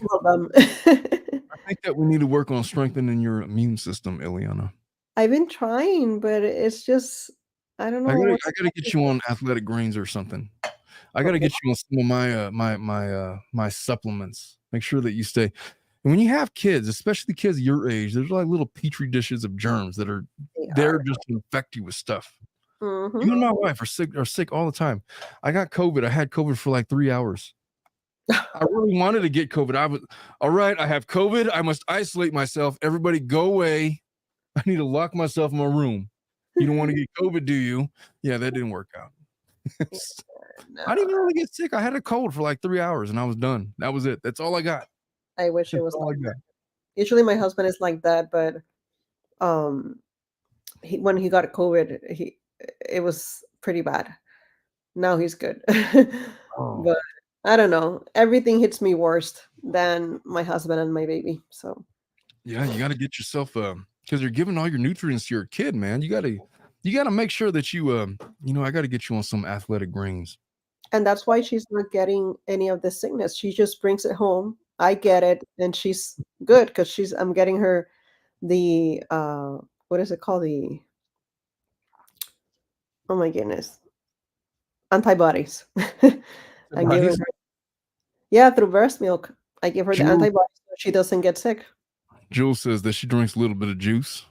I that we need to work on strengthening your immune system, Ileana. I've been trying, but it's just I don't know. I gotta get you on Athletic Greens or something. I gotta get you on some of my supplements. Make sure that you stay. And when you have kids, especially kids your age, there's like little petri dishes of germs that are there just to infect you with stuff. You and my wife are sick all the time. I got COVID. I had COVID for like 3 hours. I really wanted to get COVID. I was all right. I have COVID. I must isolate myself. Everybody go away. I need to lock myself in my room. You don't want to get COVID, do you? Yeah, that didn't work out. No. I didn't even really get sick. I had a cold for like 3 hours and I was done. That was it. That's all I got. I wish it was like that. Usually my husband is like that, but when he got COVID, it was pretty bad. Now he's good. But I don't know. Everything hits me worst than my husband and my baby. So yeah, you got to get yourself because you're giving all your nutrients to your kid, man. You got to make sure that you I got to get you on some Athletic Greens. And that's why she's not getting any of the sickness. She just brings it home. I get it, and she's good because I'm getting her the what is it called? Oh my goodness. Antibodies. I'm giving her through breast milk. I give her the antibodies so she doesn't get sick. Jules says that she drinks a little bit of juice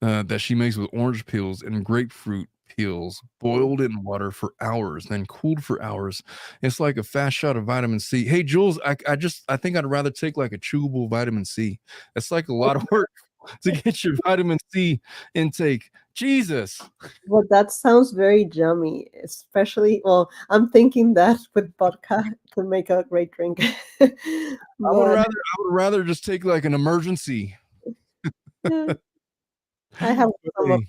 that she makes with orange peels and grapefruit peels, boiled in water for hours, then cooled for hours. It's like a fast shot of vitamin C. Hey, Jules, I think I'd rather take like a chewable vitamin C. It's like a lot of work to get your vitamin C intake. Jesus. Well, that sounds very yummy, especially, well, I'm thinking that with vodka to make a great drink. I would rather just take like an emergency. Yeah. I have some of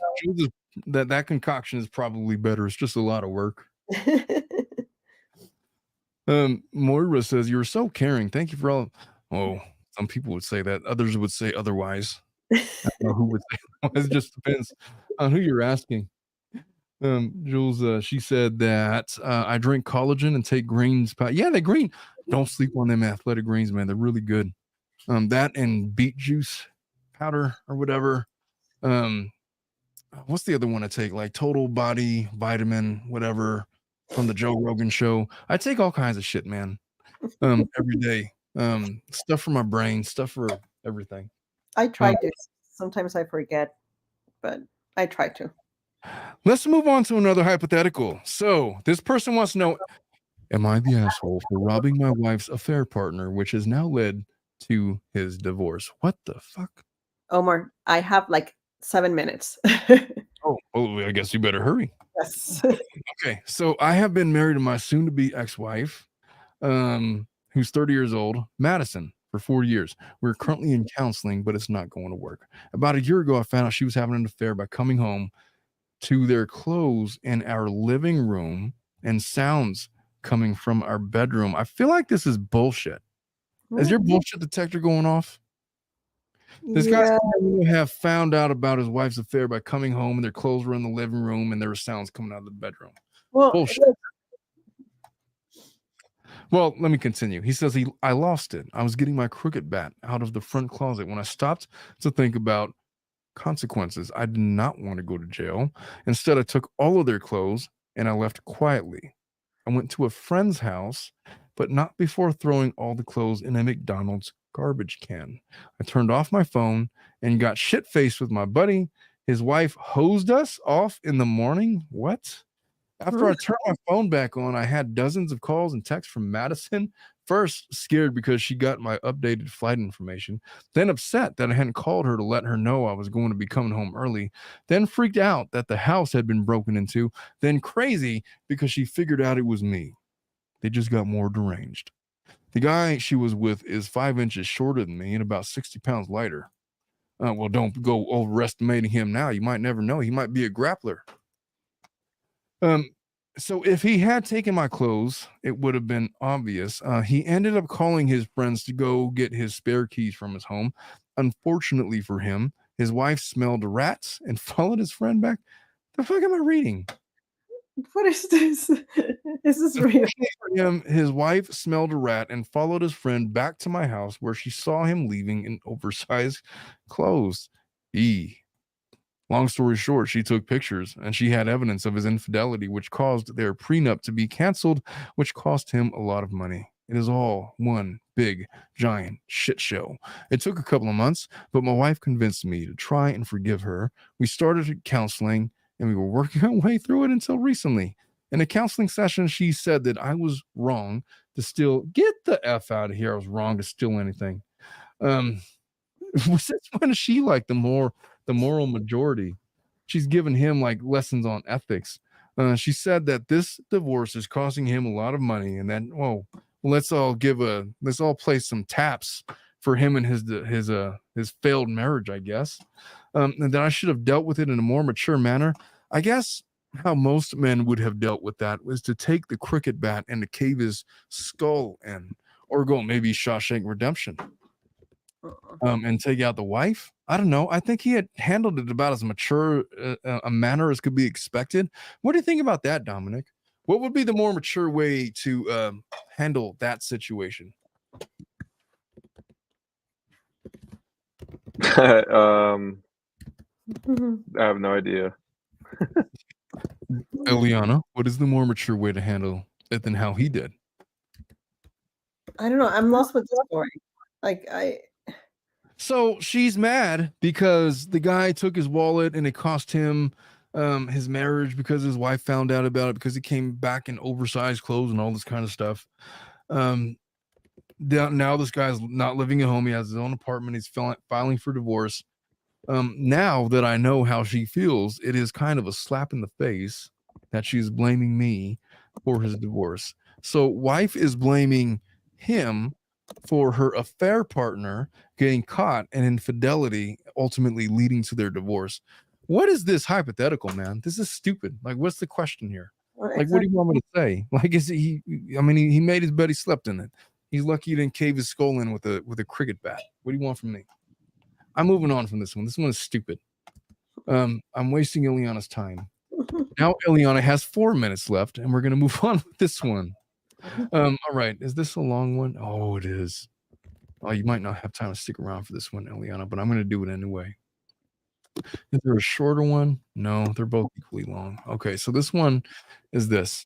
that concoction is probably better. It's just a lot of work. Moira says, "You're so caring. Thank you for all." Oh, some people would say that. Others would say otherwise. I don't know who would say otherwise. It just depends on who you're asking. Jules, she said that I drink collagen and take greens. Yeah, they're green. Don't sleep on them Athletic Greens, man. They're really good. That and beet juice powder or whatever. What's the other one I take? Like Total Body Vitamin, whatever, from the Joe Rogan show. I take all kinds of shit, man. Every day. Stuff for my brain, stuff for everything. I try to. Sometimes I forget, but I try to. Let's move on to another hypothetical. So this person wants to know, am I the asshole for robbing my wife's affair partner, which has now led to his divorce? What the fuck? Omar, I have like 7 minutes. Oh, I guess you better hurry. Yes. Okay, so I have been married to my soon-to-be ex-wife, who's 30 years old, Madison, for 4 years. We're currently in counseling, but it's not going to work. About a year ago, I found out she was having an affair by coming home to their clothes in our living room and sounds coming from our bedroom. I feel like this is bullshit. Is your bullshit detector going off? This guy have found out about his wife's affair by coming home and their clothes were in the living room and there were sounds coming out of the bedroom. Well, bullshit. Well, let me continue. He says I lost it. I was getting my cricket bat out of the front closet when I stopped to think about consequences. I did not want to go to jail. Instead, I took all of their clothes and I left quietly. I went to a friend's house, but not before throwing all the clothes in a McDonald's garbage can. I turned off my phone and got shit faced with my buddy. His wife hosed us off in the morning. What? After I turned my phone back on, I had dozens of calls and texts from Madison. First, scared because she got my updated flight information. Then, upset that I hadn't called her to let her know I was going to be coming home early. Then, freaked out that the house had been broken into. Then, crazy because she figured out it was me. They just got more deranged. The guy she was with is 5 inches shorter than me and about 60 pounds lighter. Well, don't go overestimating him now. You might never know. He might be a grappler. So if he had taken my clothes, it would have been obvious. He ended up calling his friends to go get his spare keys from his home. Unfortunately for him, his wife smelled rats and followed his friend back. The fuck am I reading? What is this? Is this real? For him, his wife smelled a rat and followed his friend back to my house where she saw him leaving in oversized clothes. Long story short, she took pictures and she had evidence of his infidelity, which caused their prenup to be canceled, which cost him a lot of money. It is all one big, giant shit show. It took a couple of months, but my wife convinced me to try and forgive her. We started counseling and we were working our way through it until recently. In a counseling session, she said that I was wrong to steal. Get the F out of here. I was wrong to steal anything. Since when is she like the moral majority? She's given him like lessons on ethics. She said that this divorce is costing him a lot of money, and then let's all play some taps for him and his failed marriage, I guess. And that I should have dealt with it in a more mature manner. I guess how most men would have dealt with that was to take the cricket bat and to cave his skull in, or go maybe Shawshank Redemption. And take out the wife. I don't know. I think he had handled it about as mature a manner as could be expected. What do you think about that, Dominic? What would be the more mature way to handle that situation? I have no idea. Eliana, what is the more mature way to handle it than how he did? I don't know. I'm lost with the story. So she's mad because the guy took his wallet and it cost him his marriage because his wife found out about it because he came back in oversized clothes and all this kind of stuff. Now this guy's not living at home. He has his own apartment. He's filing for divorce. Now that I know how she feels, it is kind of a slap in the face that she's blaming me for his divorce. So wife is blaming him for her affair partner getting caught and infidelity ultimately leading to their divorce. What is this hypothetical, man? This is stupid. Like, what's the question here? Like, what do you want me to say? Like, is he made his bed, he slept in it. He's lucky he didn't cave his skull in with a cricket bat. What do you want from me? I'm moving on from this one. This one is stupid. I'm wasting Eliana's time. Now Eliana has 4 minutes left, and we're gonna move on with this one. All right. Is this a long one? Oh, it is. Oh, you might not have time to stick around for this one, Eliana, but I'm going to do it anyway. Is there a shorter one? No, they're both equally long. Okay, so this one is this.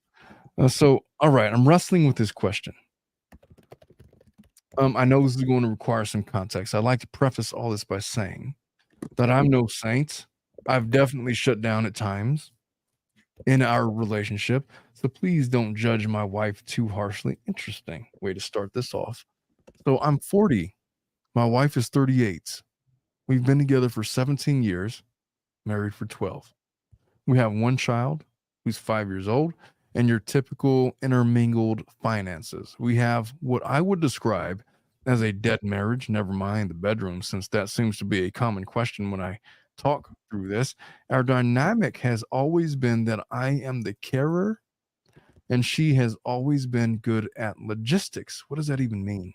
All right, I'm wrestling with this question. I know this is going to require some context. I'd like to preface all this by saying that I'm no saint. I've definitely shut down at times in our relationship. So please don't judge my wife too harshly. Interesting way to start this off. So I'm 40. My wife is 38. We've been together for 17 years, married for 12. We have one child who's 5 years old, and your typical intermingled finances. We have what I would describe as a dead marriage, never mind the bedroom, since that seems to be a common question when I talk through this. Our dynamic has always been that I am the carer and she has always been good at logistics. What does that even mean?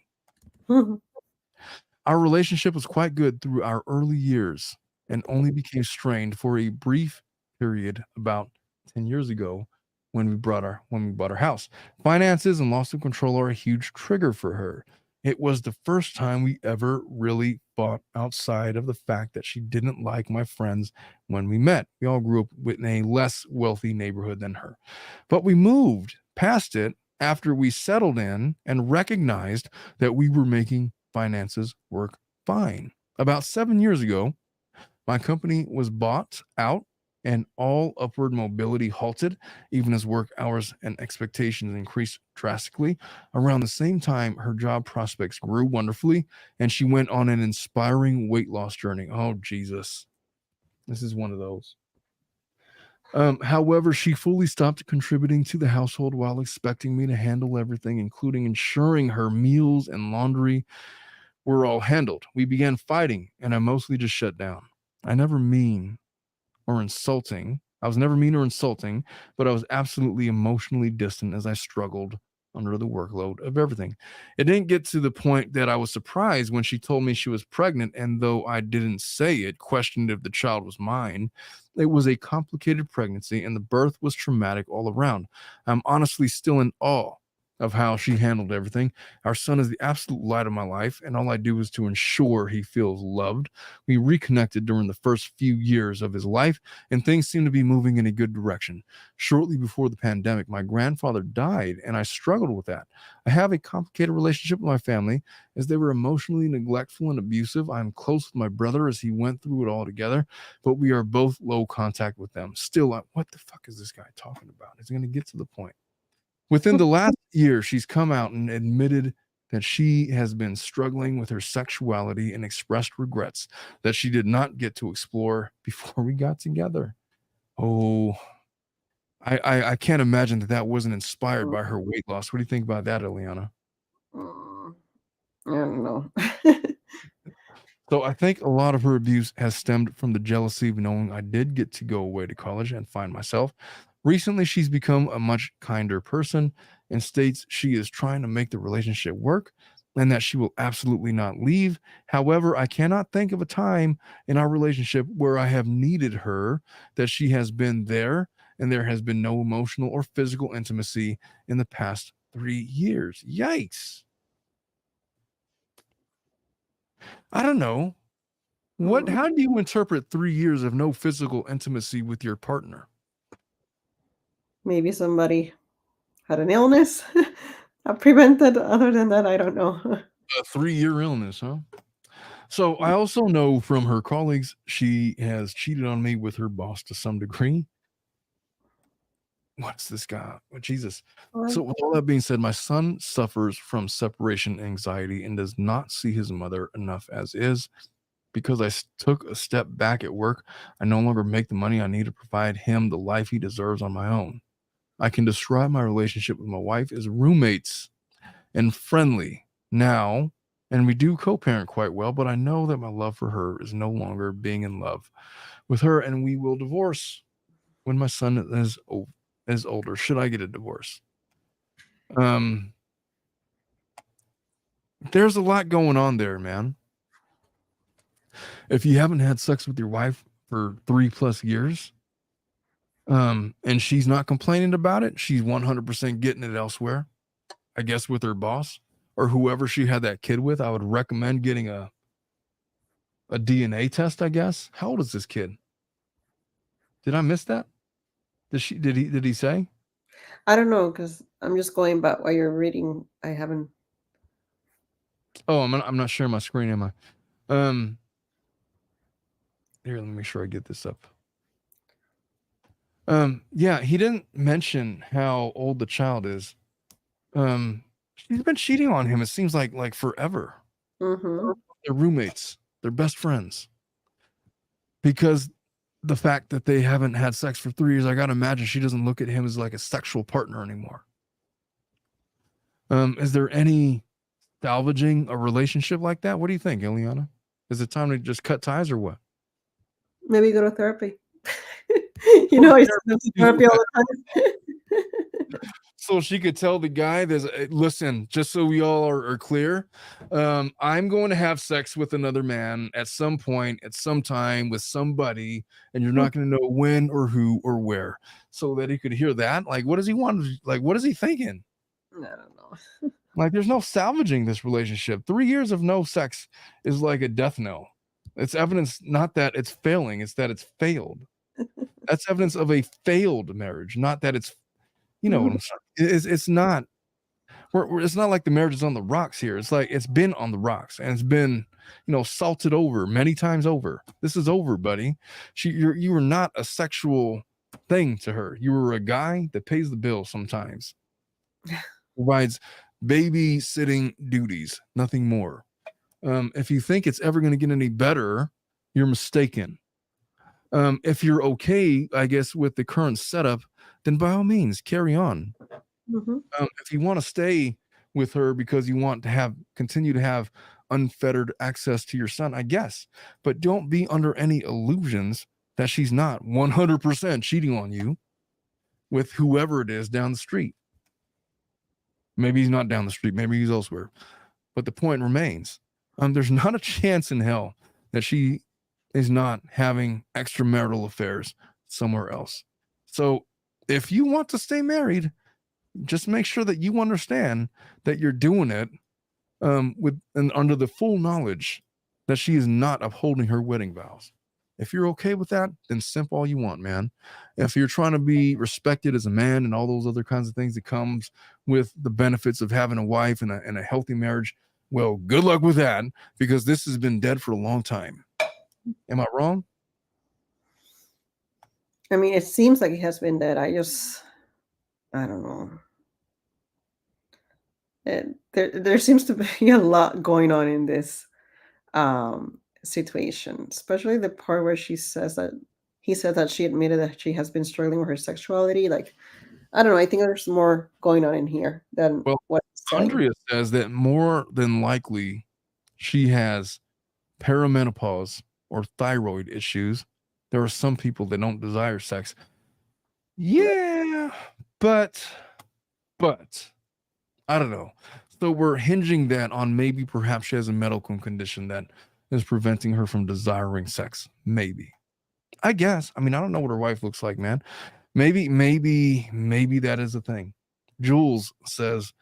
Our relationship was quite good through our early years and only became strained for a brief period about 10 years ago when we bought our house. Finances and loss of control are a huge trigger for her. It was the first time we ever really fought outside of the fact that she didn't like my friends when we met. We all grew up in a less wealthy neighborhood than her. But we moved past it after we settled in and recognized that we were making finances work fine. About 7 years ago, my company was bought out and all upward mobility halted, even as work hours and expectations increased drastically. Around the same time, her job prospects grew wonderfully, and she went on an inspiring weight loss journey. Oh, Jesus. This is one of those. However, she fully stopped contributing to the household while expecting me to handle everything, including ensuring her meals and laundry were all handled. We began fighting, and I mostly just shut down. I was never mean or insulting, but I was absolutely emotionally distant as I struggled under the workload of everything. It didn't get to the point that I was surprised when she told me she was pregnant, and though I didn't say it, questioned if the child was mine. It was a complicated pregnancy, and the birth was traumatic all around. I'm honestly still in awe of how she handled everything. Our son is the absolute light of my life, and all I do is to ensure he feels loved. We reconnected during the first few years of his life, and things seem to be moving in a good direction. Shortly before the pandemic, my grandfather died, and I struggled with that. I have a complicated relationship with my family, as they were emotionally neglectful and abusive. I'm close with my brother as he went through it all together, but we are both low contact with them. Still, what the fuck is this guy talking about? It's going to get to the point. Within the last year, she's come out and admitted that she has been struggling with her sexuality and expressed regrets that she did not get to explore before we got together. Oh, I can't imagine that wasn't inspired by her weight loss. What do you think about that, Eliana? I don't know. So I think a lot of her abuse has stemmed from the jealousy of knowing I did get to go away to college and find myself. Recently, she's become a much kinder person and states she is trying to make the relationship work and that she will absolutely not leave. However, I cannot think of a time in our relationship where I have needed her, that she has been there, and there has been no emotional or physical intimacy in the past 3 years. Yikes. I don't know. How do you interpret 3 years of no physical intimacy with your partner? Maybe somebody had an illness prevented. Other than that, I don't know. A 3-year illness, huh? So I also know from her colleagues she has cheated on me with her boss to some degree. What's this guy? Oh, Jesus. So with all that being said, my son suffers from separation anxiety and does not see his mother enough as is. Because I took a step back at work, I no longer make the money I need to provide him the life he deserves on my own. I can describe my relationship with my wife as roommates and friendly now, and we do co-parent quite well, but I know that my love for her is no longer being in love with her, and we will divorce when my son is older. Should I get a divorce? There's a lot going on there, man. If you haven't had sex with your wife for 3+ years, and she's not complaining about it, she's 100% getting it elsewhere, I guess with her boss or whoever she had that kid with, I would recommend getting a DNA test, I guess. How old is this kid? Did I miss that? Did he say? I don't know, because I'm just going by what you're reading. I haven't. Oh, I'm not sharing my screen, am I? Here, let me make sure I get this up. Yeah, he didn't mention how old the child is. She's been cheating on him, it seems like forever. Mm-hmm. They're roommates, they're best friends. Because the fact that they haven't had sex for 3 years, I gotta imagine she doesn't look at him as like a sexual partner anymore. Is there any salvaging a relationship like that? What do you think, Eliana? Is it time to just cut ties or what? Maybe go to therapy. I send them to therapy all the time. so she could tell the guy, listen, just so we all are clear, I'm going to have sex with another man at some point, at some time, with somebody, and you're not going to know when or who or where, so that he could hear that. Like, what does he want? Like, what is he thinking? I don't know. Like, there's no salvaging this relationship. 3 years of no sex is like a death knell. It's evidence not that it's failing, it's that it's failed. That's evidence of a failed marriage, not that it's, you know what I'm saying? It's not. It's not like the marriage is on the rocks here. It's like it's been on the rocks and it's been, salted over many times over. This is over, buddy. You were not a sexual thing to her. You were a guy that pays the bill sometimes, provides babysitting duties, nothing more. If you think it's ever going to get any better, you're mistaken. If you're okay, I guess, with the current setup, then by all means, carry on. If you want to stay with her because you want to continue to have unfettered access to your son, I guess, but don't be under any illusions that she's not 100% cheating on you with whoever it is down the street. Maybe he's not down the street, maybe he's elsewhere, but the point remains. There's not a chance in hell that she is not having extramarital affairs somewhere else. So if you want to stay married, just make sure that you understand that you're doing it with and under the full knowledge that she is not upholding her wedding vows. If you're okay with that, then simp all you want, man. If you're trying to be respected as a man and all those other kinds of things that comes with the benefits of having a wife and a healthy marriage, well, good luck with that, because this has been dead for a long time. Am I wrong? I mean, it seems like it has been dead. I don't know. There seems to be a lot going on in this situation, especially the part where he said that she admitted that she has been struggling with her sexuality. Like, I don't know. I think there's more going on in here than what he's saying. Andrea says that more than likely she has perimenopause or thyroid issues. There are some people that don't desire sex. Yeah, but I don't know. So we're hinging that on maybe perhaps she has a medical condition that is preventing her from desiring sex. Maybe. I guess. I mean, I don't know what her wife looks like, man. Maybe that is a thing. Jules says,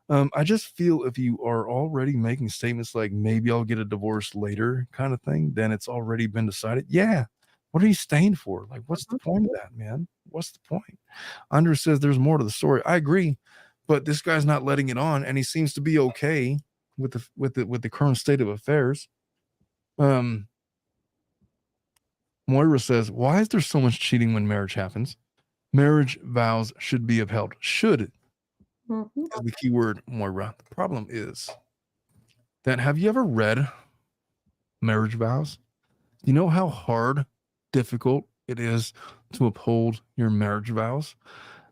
I just feel if you are already making statements like maybe I'll get a divorce later kind of thing, then it's already been decided. Yeah. What are you staying for? Like, what's the point of that, man? What's the point? Andrew says there's more to the story. I agree, but this guy's not letting it on, and he seems to be okay with the current state of affairs. Moira says, why is there so much cheating when marriage happens? Marriage vows should be upheld. Should is the key word, Moira. The problem is that, have you ever read marriage vows? You know how hard, difficult it is to uphold your marriage vows?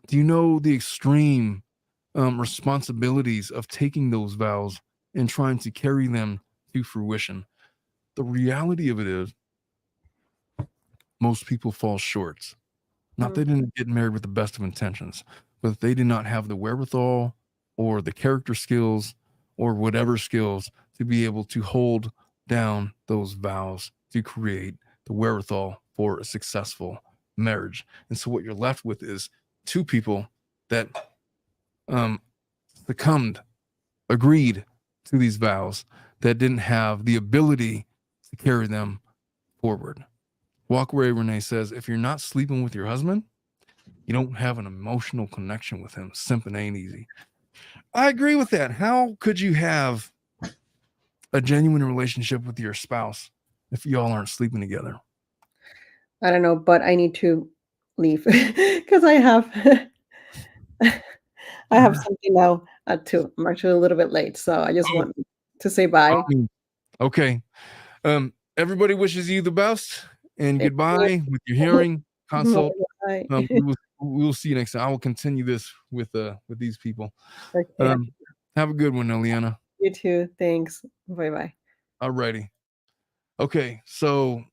Do you know the extreme responsibilities of taking those vows and trying to carry them to fruition? The reality of it is most people fall short. Not they didn't get married with the best of intentions, but they did not have the wherewithal or the character skills or whatever skills to be able to hold down those vows to create the wherewithal for a successful marriage. And so what you're left with is two people that agreed to these vows that didn't have the ability to carry them forward. Walkaway Renee says, if you're not sleeping with your husband, you don't have an emotional connection with him. Simping ain't easy. I agree with that. How could you have a genuine relationship with your spouse if y'all aren't sleeping together? I don't know, but I need to leave because I have something now at 2. I'm actually a little bit late, so I just want to say bye. Okay. Everybody wishes you the best, and goodbye with your hearing consult. We will see you next time. I will continue this with these people. Okay. Have a good one, Eliana. You too. Thanks. Bye-bye. All righty. Okay, so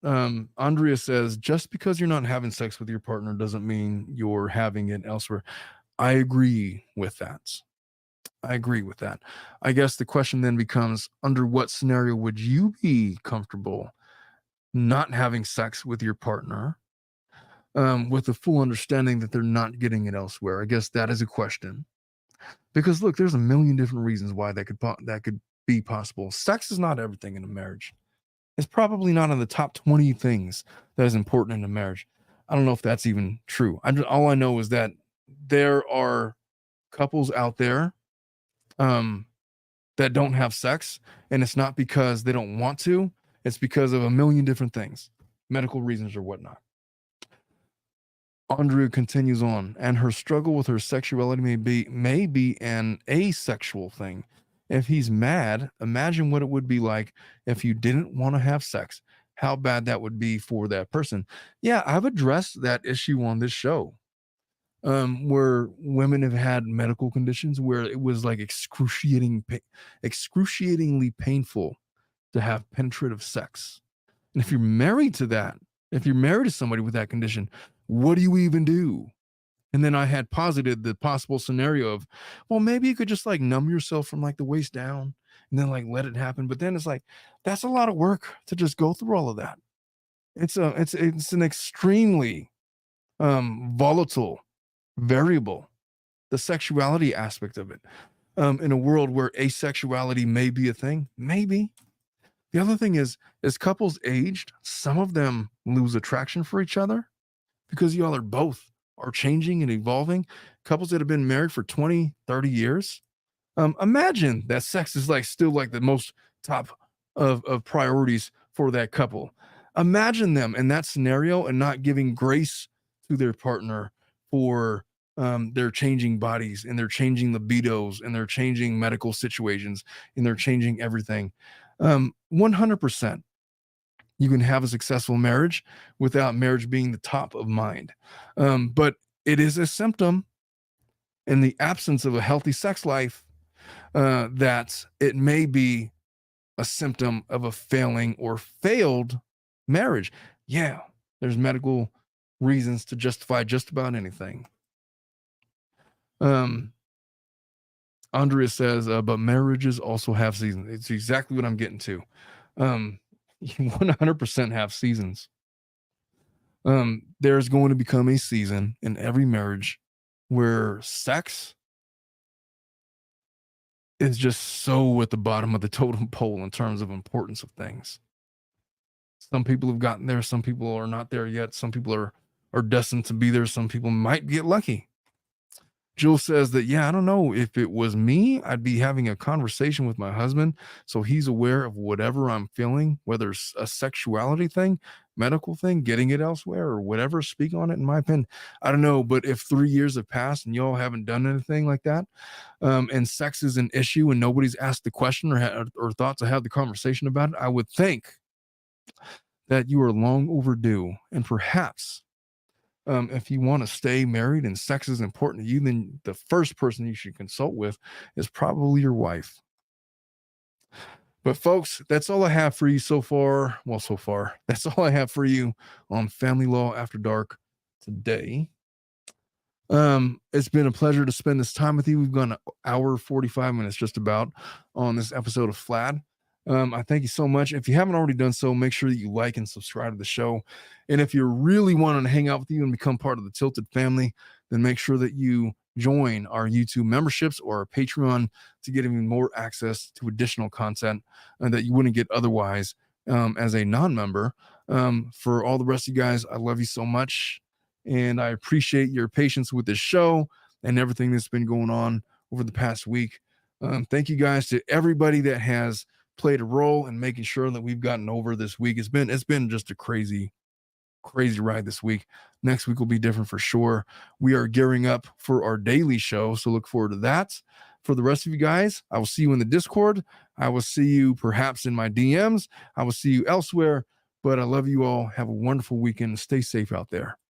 Andrea says, just because you're not having sex with your partner doesn't mean you're having it elsewhere. I agree with that. I agree with that. I guess the question then becomes, under what scenario would you be comfortable not having sex with your partner, with the full understanding that they're not getting it elsewhere? I guess that is a question. Because look, there's a million different reasons why that could be possible. Sex is not everything in a marriage. It's probably not in the top 20 things that is important in a marriage. I don't know if that's even true. All I know is that there are couples out there that don't have sex, and it's not because they don't want to. It's because of a million different things, medical reasons or whatnot. Andrea continues on, and her struggle with her sexuality may be an asexual thing. If he's mad, imagine what it would be like if you didn't want to have sex. How bad that would be for that person. Yeah, I've addressed that issue on this show, where women have had medical conditions where it was like excruciatingly painful to have penetrative sex. And if you're married to that, if you're married to somebody with that condition, what do you even do? And then I had posited the possible scenario of, well, maybe you could just like numb yourself from like the waist down and then like let it happen. But then it's like, that's a lot of work to just go through all of that. It's an extremely volatile variable, the sexuality aspect of it, in a world where asexuality may be a thing. Maybe. The other thing is, as couples aged, some of them lose attraction for each other because y'all are both are changing and evolving. Couples that have been married for 20, 30 years. Imagine that sex is like still like the most top of priorities for that couple. Imagine them in that scenario and not giving grace to their partner for their changing bodies and they're changing libidos and they're changing medical situations and they're changing everything. 100%. You can have a successful marriage without marriage being the top of mind. But it is a symptom in the absence of a healthy sex life that it may be a symptom of a failing or failed marriage. Yeah, there's medical reasons to justify just about anything. Andrea says, but marriages also have seasons. It's exactly what I'm getting to. You 100% have seasons. There's going to become a season in every marriage where sex is just so at the bottom of the totem pole in terms of importance of things. Some people have gotten there. Some people are not there yet. Some people are destined to be there. Some people might get lucky. Jill says that, yeah, I don't know. If it was me, I'd be having a conversation with my husband so he's aware of whatever I'm feeling, whether it's a sexuality thing, medical thing, getting it elsewhere, or whatever. Speak on it, in my opinion. I don't know. But if 3 years have passed and y'all haven't done anything like that, and sex is an issue and nobody's asked the question or thought to have the conversation about it, I would think that you are long overdue. And perhaps if you want to stay married and sex is important to you, then the first person you should consult with is probably your wife. But folks, that's all I have for you so far. Well, so far, that's all I have for you on Family Law After Dark today. It's been a pleasure to spend this time with you. We've gone an hour, 45 minutes just about on this episode of FLAD. I thank you so much. If you haven't already done so, make sure that you like and subscribe to the show. And if you're really wanting to hang out with you and become part of the Tilted family, then make sure that you join our YouTube memberships or our Patreon to get even more access to additional content that you wouldn't get otherwise as a non-member. For all the rest of you guys, I love you so much. And I appreciate your patience with this show and everything that's been going on over the past week. Thank you guys to everybody that has played a role in making sure that we've gotten over this week. It's been just a crazy ride this week. Next week will be different for sure. We are gearing up for our daily show, so look forward to that. For the rest of you guys, I will see you in the Discord. I will see you perhaps in my DMs. I will see you elsewhere, but I love you all. Have a wonderful weekend. Stay safe out there.